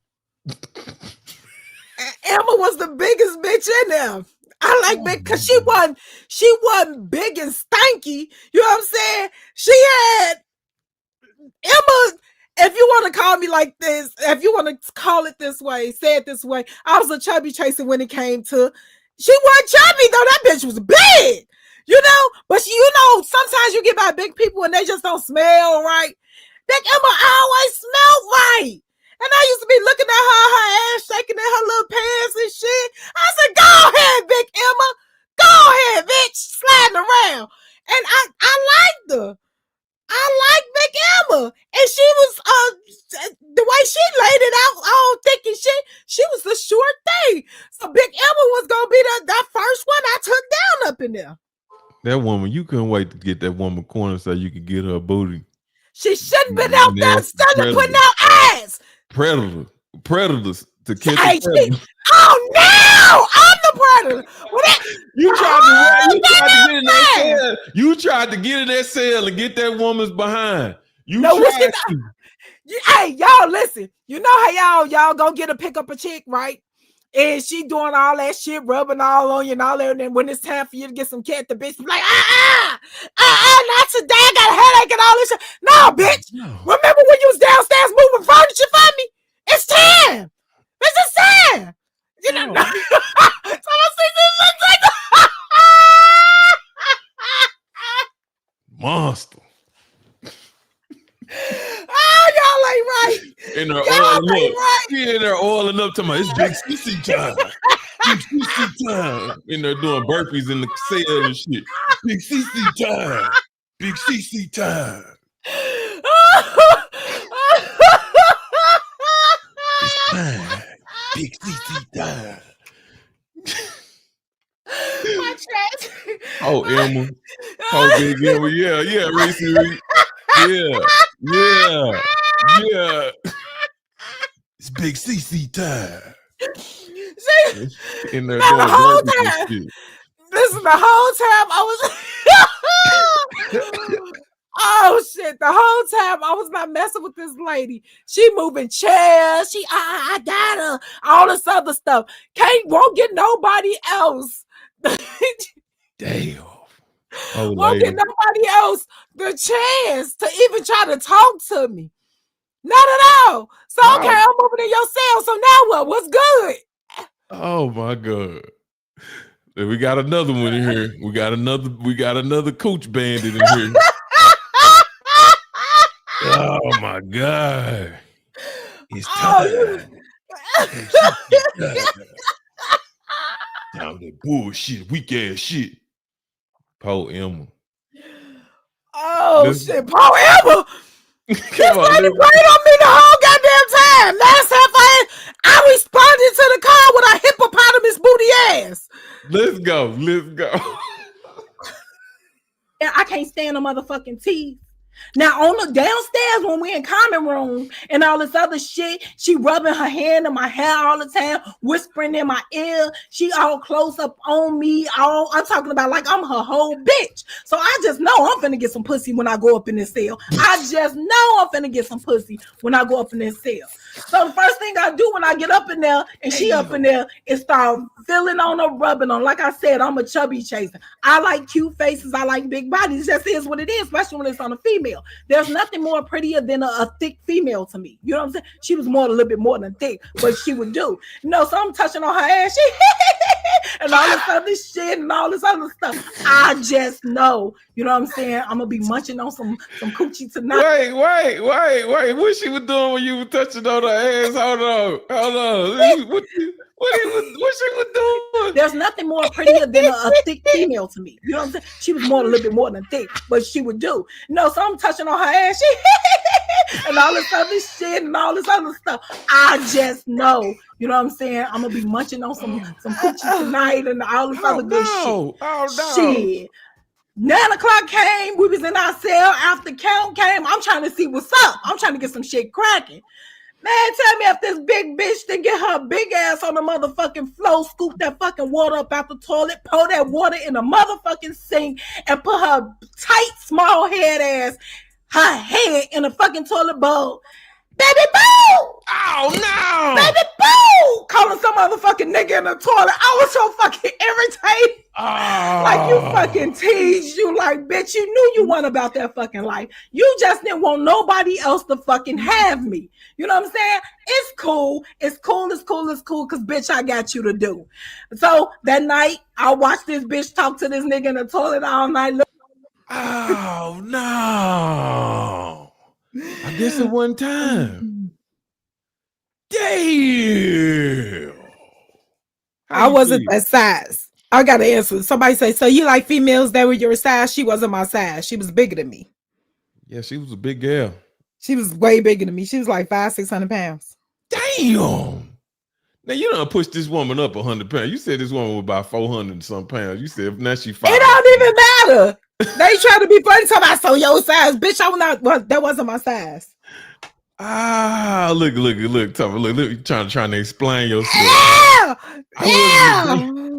Emma was the biggest bitch in there. I like big because she wasn't big and stanky. You know what I'm saying? She had Emma. If you want to call me like this, if you want to call it this way, say it this way, I was a chubby chaser when it came to. She wasn't chubby though. That bitch was big. You know, but sometimes you get by big people and they just don't smell right. That Emma always smelled right. And I used to be looking at her ass shaking in her little pants and shit. I said, go ahead, Big Emma. Go ahead, bitch. Sliding around. And I liked her. I like Big Emma. And she was, the way she laid it out all thick and shit, she was a short thing. So Big Emma was going to be that first one I took down up in there. That woman, you couldn't wait to get that woman corner so you could get her booty. She shouldn't have been out there standing putting out ass. Predators to catch a predator. Oh no! I'm the predator. You tried to get in that cell and get that woman's behind. Hey, y'all, listen. You know how y'all go get pick up a chick, right? And she doing all that shit, rubbing all on you and all that. And then when it's time for you to get some cat, the bitch be like, not today. I got a headache and all this shit. No, bitch. No. Remember when you was downstairs moving furniture for me? It's time. It's just time. You know. So I see this like monster. Y'all ain't right. In there oiling up. She in there oiling up to my, it's Big CeCe time. Big CeCe time. In there doing burpees in the cell and shit. Big CeCe time. Big CeCe time. It's time. Big CeCe time. My trash. Oh, Emma. Oh, Big Emma. Yeah, Racy. Yeah. It's Big CeCe time. She, In there now the doing whole burpees and time, shit. listen, the whole time I was. Oh shit! The whole time I was not messing with this lady. She moving chairs. She, I got her. All this other stuff. Won't get nobody else. Damn. Oh, Won't get lady. nobody else the chance to even try to talk to me. Not at all. So okay, Wow. I'm moving in your cell. So now what? What's good? Oh my God. Then we got another one in here. We got another coach bandit in here. Oh my God. It's Oh, you. time. It's time that bullshit, weak ass shit. Poor Emma. Oh Let's shit, Paul Emma. This come on, lady waited on me the whole goddamn time. Last half I responded to the call with a hippopotamus booty ass. let's go. Let's go. And I can't stand a motherfucking teeth. Now on the downstairs when we in common room and all this other shit, she rubbing her hand in my hair all the time, whispering in my ear. She all close up on me. All I'm talking about like I'm her whole bitch. So I just know I'm finna get some pussy when I go up in this cell. I just know I'm finna get some pussy when I go up in this cell. So the first thing I do when I get up in there and she up in there is start feeling on her, rubbing on. Like I said, I'm a chubby chaser. I like cute faces. I like big bodies. It just is what it is, especially when it's on a female. There's nothing more prettier than a thick female to me. You know what I'm saying? She was more a little bit more than thick, but she would do. So I'm touching on her ass. She and all this other shit and all this other stuff. I just know, you know what I'm saying? I'm gonna be munching on some coochie tonight. Wait. What she was doing when you were touching on her ass? Hold on. What she was doing? There's nothing more prettier than a thick female to me. You know what I'm saying? She was more a little bit more than thick, but she would do. So I'm touching on her ass. She and all this other shit and all this other stuff. I just know, you know what I'm saying? I'm gonna be munching on some coochie tonight and all this other good shit. Oh no. Shit. 9:00 came, we was in our cell. After count came, I'm trying to see what's up. I'm trying to get some shit cracking. Man, tell me if this big bitch didn't get her big ass on the motherfucking floor, scoop that fucking water up out the toilet, pour that water in the motherfucking sink, and put her tight, small head ass, her head in a fucking toilet bowl. Baby boo! Oh no! Baby boo! Calling some motherfucking nigga in the toilet. I was so fucking irritated. Oh. Like you fucking teased you, like bitch, you knew you weren't about that fucking life. You just didn't want nobody else to fucking have me. You know what I'm saying? It's cool, cause bitch, I got you to do. So that night, I watched this bitch talk to this nigga in the toilet all night. Oh no! I guess it one time. Damn! I wasn't that size. I got to answer. Somebody say, so you like females that were your size? She wasn't my size. She was bigger than me. Yeah, she was a big girl. She was way bigger than me. She was like 500-600 pounds. Damn! Now you done pushed this woman up 100 pounds. You said this woman was about 400 and some pounds. You said now she 5. It don't even matter. They try to be funny talking about so your size. Bitch, I was not, well, that wasn't my size. Ah, look, Topher, look, you trying to explain yourself. Yeah!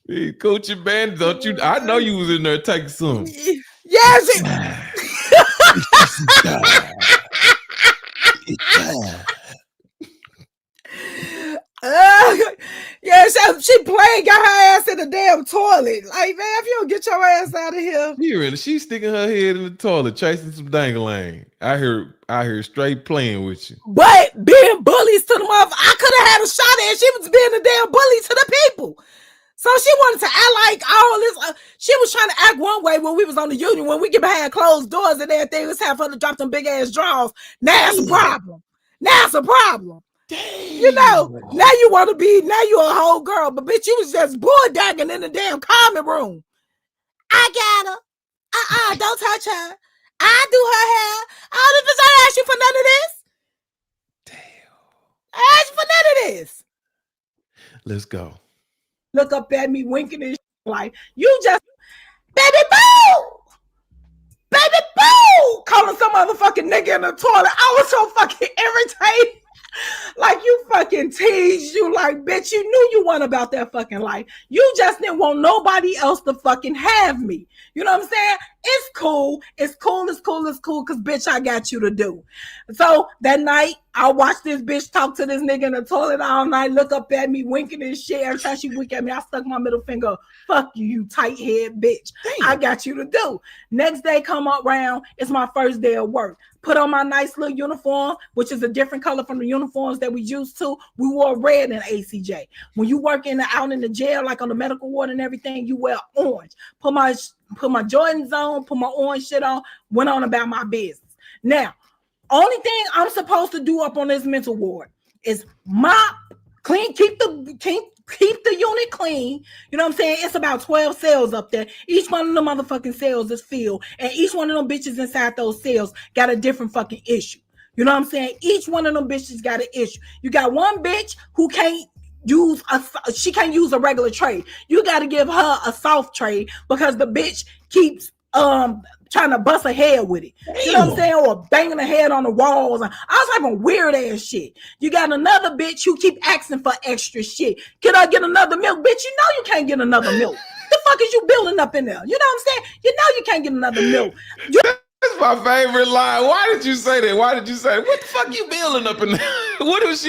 Hey, Coach Band, don't you? I know you was in there taking some. Yes. Yeah, she played, got her ass in the damn toilet. Like, man, if you don't get your ass out of here. She's sticking her head in the toilet, chasing some dangling. I hear straight playing with you. But being bullies to the motherfucker, I could have had a shot at. She was being a damn bully to the people. So she wanted to act like all this. She was trying to act one way when we was on the union. When we get behind closed doors and everything, let's have her to drop them big ass drawers. Now it's a problem. Damn. You know, now you want to be, now you a whole girl. But bitch, you was just bulldagging in the damn common room. I got her. Don't touch her. I do her hair. All this, I asked you for none of this. Damn. I asked you for none of this. Let's go. Look up at me winking and shit like, you just, baby boo! calling some motherfucking nigga in the toilet. I was so fucking irritated. Like, you fucking teased you. Like, bitch, you knew you weren't about that fucking life. You just didn't want nobody else to fucking have me. You know what I'm saying? It's cool. It's cool. It's cool. It's cool. Because, bitch, I got you to do. So that night, I watched this bitch talk to this nigga in the toilet all night, look up at me, winking and shit. Every time she wink at me, I stuck my middle finger. Fuck you, you tight head bitch. Damn. I got you to do. Next day come around, it's my first day of work. Put on my nice little uniform, which is a different color from the uniforms that we used to. We wore red in ACJ. When you work out in the jail, like on the medical ward and everything, you wear orange. Put my Jordans on, put my orange shit on, went on about my business. Now, only thing I'm supposed to do up on this mental ward is mop, clean, keep the unit clean. You know what I'm saying? It's about 12 cells up there. Each one of the motherfucking cells is filled, and each one of them bitches inside those cells got a different fucking issue. You know what I'm saying? Each one of them bitches got an issue. You got one bitch who can't use a regular tray. You got to give her a soft tray because the bitch keeps trying to bust her head with it. You know what I'm saying? Or banging her head on the walls. I was having weird ass shit. You got another bitch who keep asking for extra shit. Can I get another milk? Bitch, you know you can't get another milk. The fuck is you building up in there? You know what I'm saying? You know you can't get another milk. That's my favorite line. Why did you say that? Why did you say, what the fuck you building up in there? What does she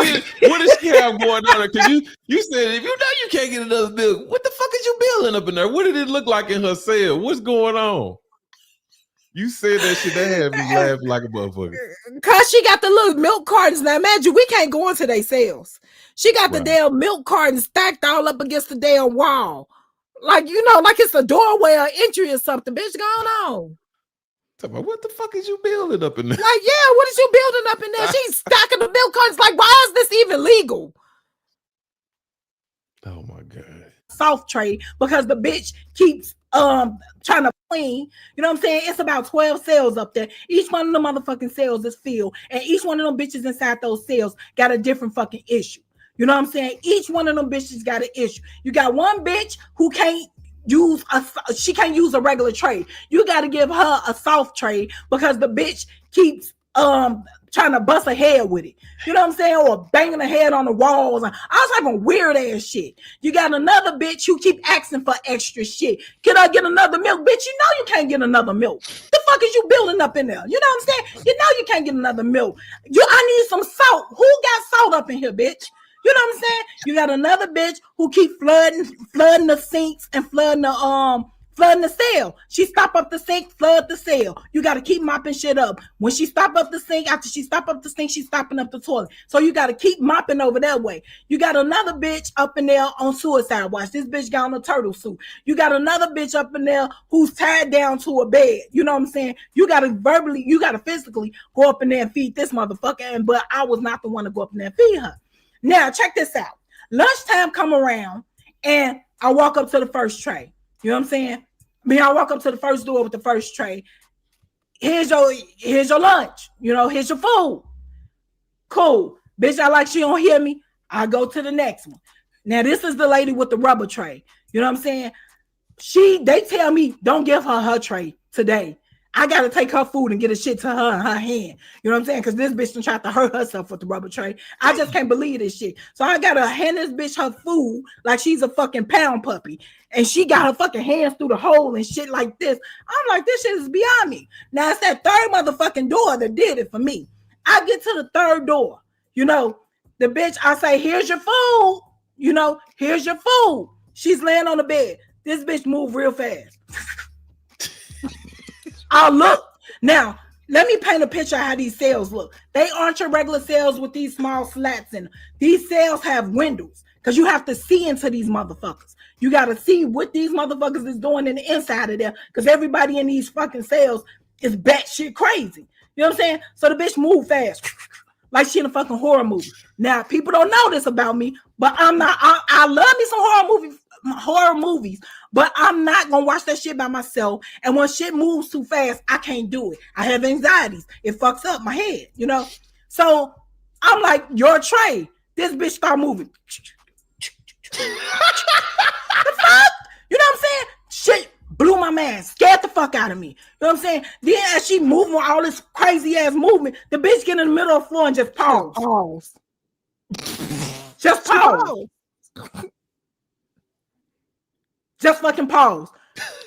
have going on there? Because you said, if you know you can't get another milk, what the fuck is you building up in there? What did it look like in her cell? What's going on? You said that shit, that had me laughing like a motherfucker. Cause she got the little milk cartons. Now imagine we can't go into their cells. She got the damn milk cartons stacked all up against the damn wall. Like, you know, like it's a doorway or entry or something. Bitch, going on. About, what the fuck is you building up in there? Like, yeah, what is you building up in there? She's stacking the milk cartons. Like, why is this even legal? Oh my God. Soft tray because the bitch keeps trying to clean. You know what I'm saying? It's about 12 cells up there. Each one of the motherfucking cells is filled, and each one of them bitches inside those cells got a different fucking issue. You know what I'm saying? Each one of them bitches got an issue. You got one bitch who can't use a regular tray. You got to give her a soft tray because the bitch keeps trying to bust her head with it. You know what I'm saying? Or banging her head on the walls. I was having weird ass shit. You got another bitch who keep asking for extra shit. Can I get another milk? Bitch, you know you can't get another milk. The fuck is you building up in there? You know what I'm saying? You know you can't get another milk. I need some salt. Who got salt up in here, bitch? You know what I'm saying? You got another bitch who keep flooding the sinks and flooding the cell. She stop up the sink, flood the cell. You got to keep mopping shit up. When she stop up the sink, after she stop up the sink, she's stopping up the toilet. So you got to keep mopping over that way. You got another bitch up in there on suicide watch. This bitch got on a turtle suit. You got another bitch up in there who's tied down to a bed. You know what I'm saying? You got to physically go up in there and feed this motherfucker. But I was not the one to go up in there and feed her. Now, check this out. Lunchtime come around, and I walk up to the first tray. You know what I'm saying? I walk up to the first door with the first tray. Here's your lunch. You know, here's your food. Cool. Bitch, she don't hear me. I go to the next one. Now, this is the lady with the rubber tray. You know what I'm saying? They tell me, don't give her tray today. I got to take her food and get a shit to her in her hand. You know what I'm saying? Because this bitch done tried to hurt herself with the rubber tray. I just can't believe this shit. So I got to hand this bitch her food like she's a fucking pound puppy. And she got her fucking hands through the hole and shit like this. I'm like, this shit is beyond me. Now, it's that third motherfucking door that did it for me. I get to the third door. You know, the bitch, I say, here's your food. You know, here's your food. She's laying on the bed. This bitch moved real fast. I look. Now, let me paint a picture of how these cells look. They aren't your regular cells with these small slats in them. These cells have windows because you have to see into these motherfuckers. You got to see what these motherfuckers is doing in the inside of there because everybody in these fucking cells is batshit crazy. You know what I'm saying? So the bitch moved fast like she in a fucking horror movie. Now, people don't know this about me, but I'm not. I love me some horror movies, but I'm not gonna watch that shit by myself. And when shit moves too fast, I can't do it. I have anxieties. It fucks up my head, you know. So I'm like, your tray. This bitch start moving. The fuck? You know what I'm saying? Shit blew my man, scared the fuck out of me. You know what I'm saying? Then as she moving all this crazy ass movement, the bitch get in the middle of the floor and just pause. Pause. Just She pause. paused. Just fucking pause.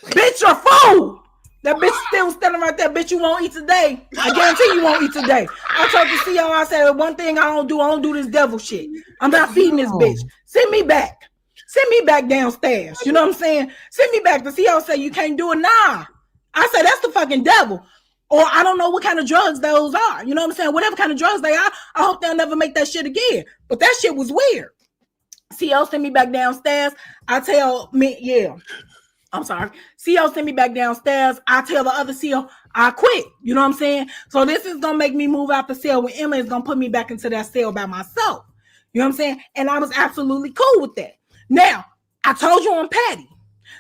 Bitch, you're fool. That bitch still standing right there. Bitch, you won't eat today. I guarantee you won't eat today. I told the CEO, I said, one thing I don't do this devil shit. I'm not feeding this bitch. Send me back. Send me back downstairs. You know what I'm saying? Send me back. The CEO said, you can't do it. Nah. I said, that's the fucking devil. Or I don't know what kind of drugs those are. You know what I'm saying? Whatever kind of drugs they are, I hope they'll never make that shit again. But that shit was weird. CEO sent me back downstairs. I tell me, yeah. I'm sorry. CEO sent me back downstairs. I tell the other CEO, I quit. You know what I'm saying? So this is going to make me move out the cell when Emma is going to put me back into that cell by myself. You know what I'm saying? And I was absolutely cool with that. Now, I told you I'm Patty.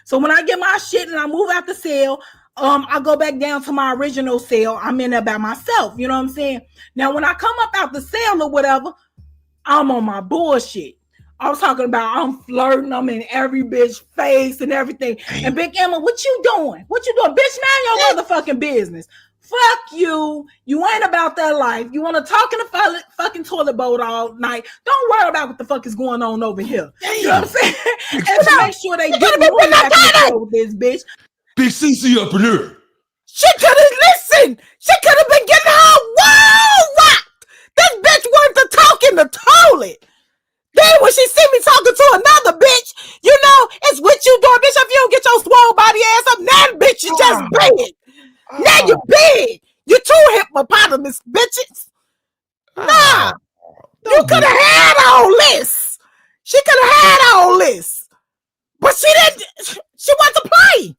So when I get my shit and I move out the cell, I go back down to my original cell. I'm in there by myself. You know what I'm saying? Now, when I come up out the cell or whatever, I'm on my bullshit. I was talking about I'm flirting. I'm in every bitch face and everything. And Big Emma, what you doing? What you doing? Bitch, mind your motherfucking business. Fuck you. You ain't about that life. You want to talk in the fucking toilet bowl all night. Don't worry about what the fuck is going on over here. You know what I'm saying? And to make sure they get me back in the floor with this bitch. Big CeCe up in here. She could have listened. She could have been getting her world rocked. This bitch wanted to talk in the toilet. Then when she see me talking to another bitch, you know, it's what you doing, bitch. If you don't get your swole body ass up, now bitch, you just big. Now you big. You two hippopotamus bitches. Nah. You could have had all this. She could have had all this. But she didn't. She wants to play.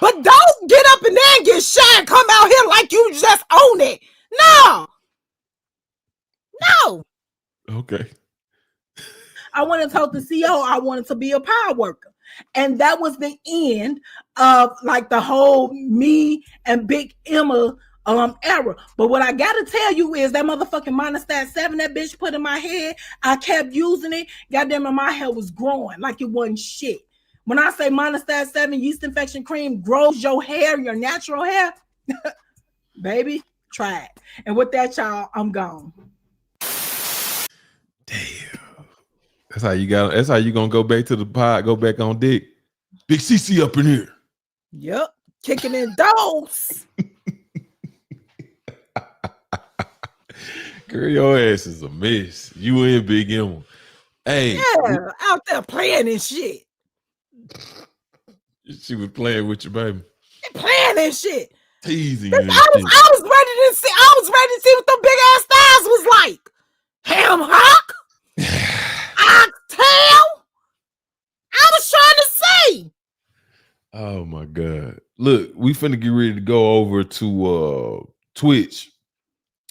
But don't get up and then get shy and come out here like you just own it. No. No. Okay. I wanted to talk to CEO. I wanted to be a power worker. And that was the end of like the whole me and Big Emma era. But what I gotta tell you is that motherfucking -7 that bitch put in my head, I kept using it. Goddamn it, my hair was growing like it wasn't shit. When I say -7 yeast infection cream grows your hair, your natural hair, baby, try it. And with that, y'all, I'm gone. Damn. That's how you got. That's how you gonna go back to the pod. Go back on dick. Big CeCe up in here. Yep, kicking in doors. Girl, your ass is a mess. You and Big Emma. Hey, yeah, out there playing and shit. She was playing with you, baby. Playing and shit. Teasing I was ready to see. I was ready to see what the big ass thighs was like. Ham hock. Oxtail. I was trying to say. Oh my God. Look, we finna get ready to go over to Twitch.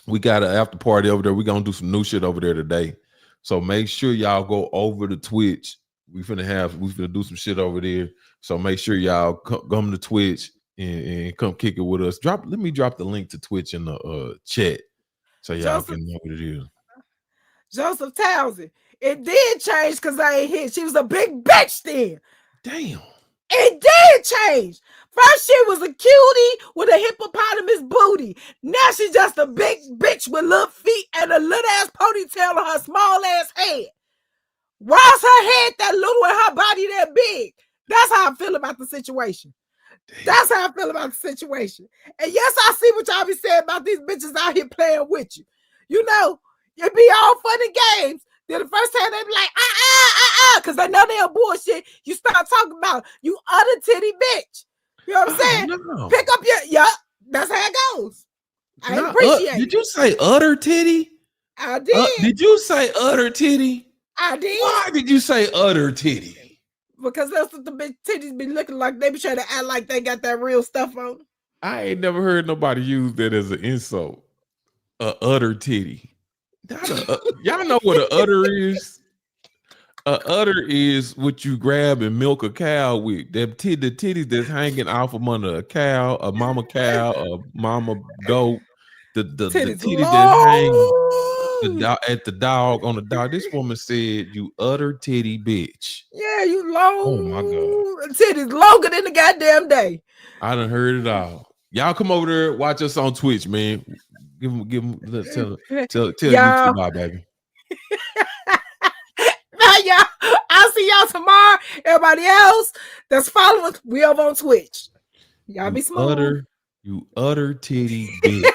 We got an after party over there. We're gonna do some new shit over there today. So make sure y'all go over to Twitch. We finna do some shit over there. So make sure y'all come to Twitch and come kick it with us. Let me drop the link to Twitch in the chat so y'all can know what it is. Joseph Townsend. It did change because I ain't here. She was a big bitch then. Damn. It did change. First she was a cutie with a hippopotamus booty. Now she's just a big bitch with little feet and a little ass ponytail on her small ass head. Why's her head that little and her body that big? That's how I feel about the situation. Damn. That's how I feel about the situation. And yes, I see what y'all be saying about these bitches out here playing with you. You know, it be all fun and games. Then the first time they be like, because they know they're bullshit. You start talking about you utter titty bitch. You know what I'm saying? No. Pick up your, that's how it goes. I appreciate it. Did you say utter titty? I did. Did you say utter titty? I did. Why did you say utter titty? Because that's what the big titties be looking like. They be trying to act like they got that real stuff on them. I ain't never heard nobody use that as an insult. Utter titty. Y'all know what an udder is? A udder is what you grab and milk a cow with. The titties that's hanging off from under a cow, a mama goat. The titty that's hanging. at the dog on the dog. This woman said, "You utter titty bitch." Yeah, you long Oh my god, titties longer than the goddamn day. I done heard it all. Y'all come over there, watch us on Twitch, man. Give them, tell Y'all, YouTube bye, baby. now y'all, I'll see y'all tomorrow. Everybody else that's following, we over on Twitch. Y'all You be smooth. utter titty bitch.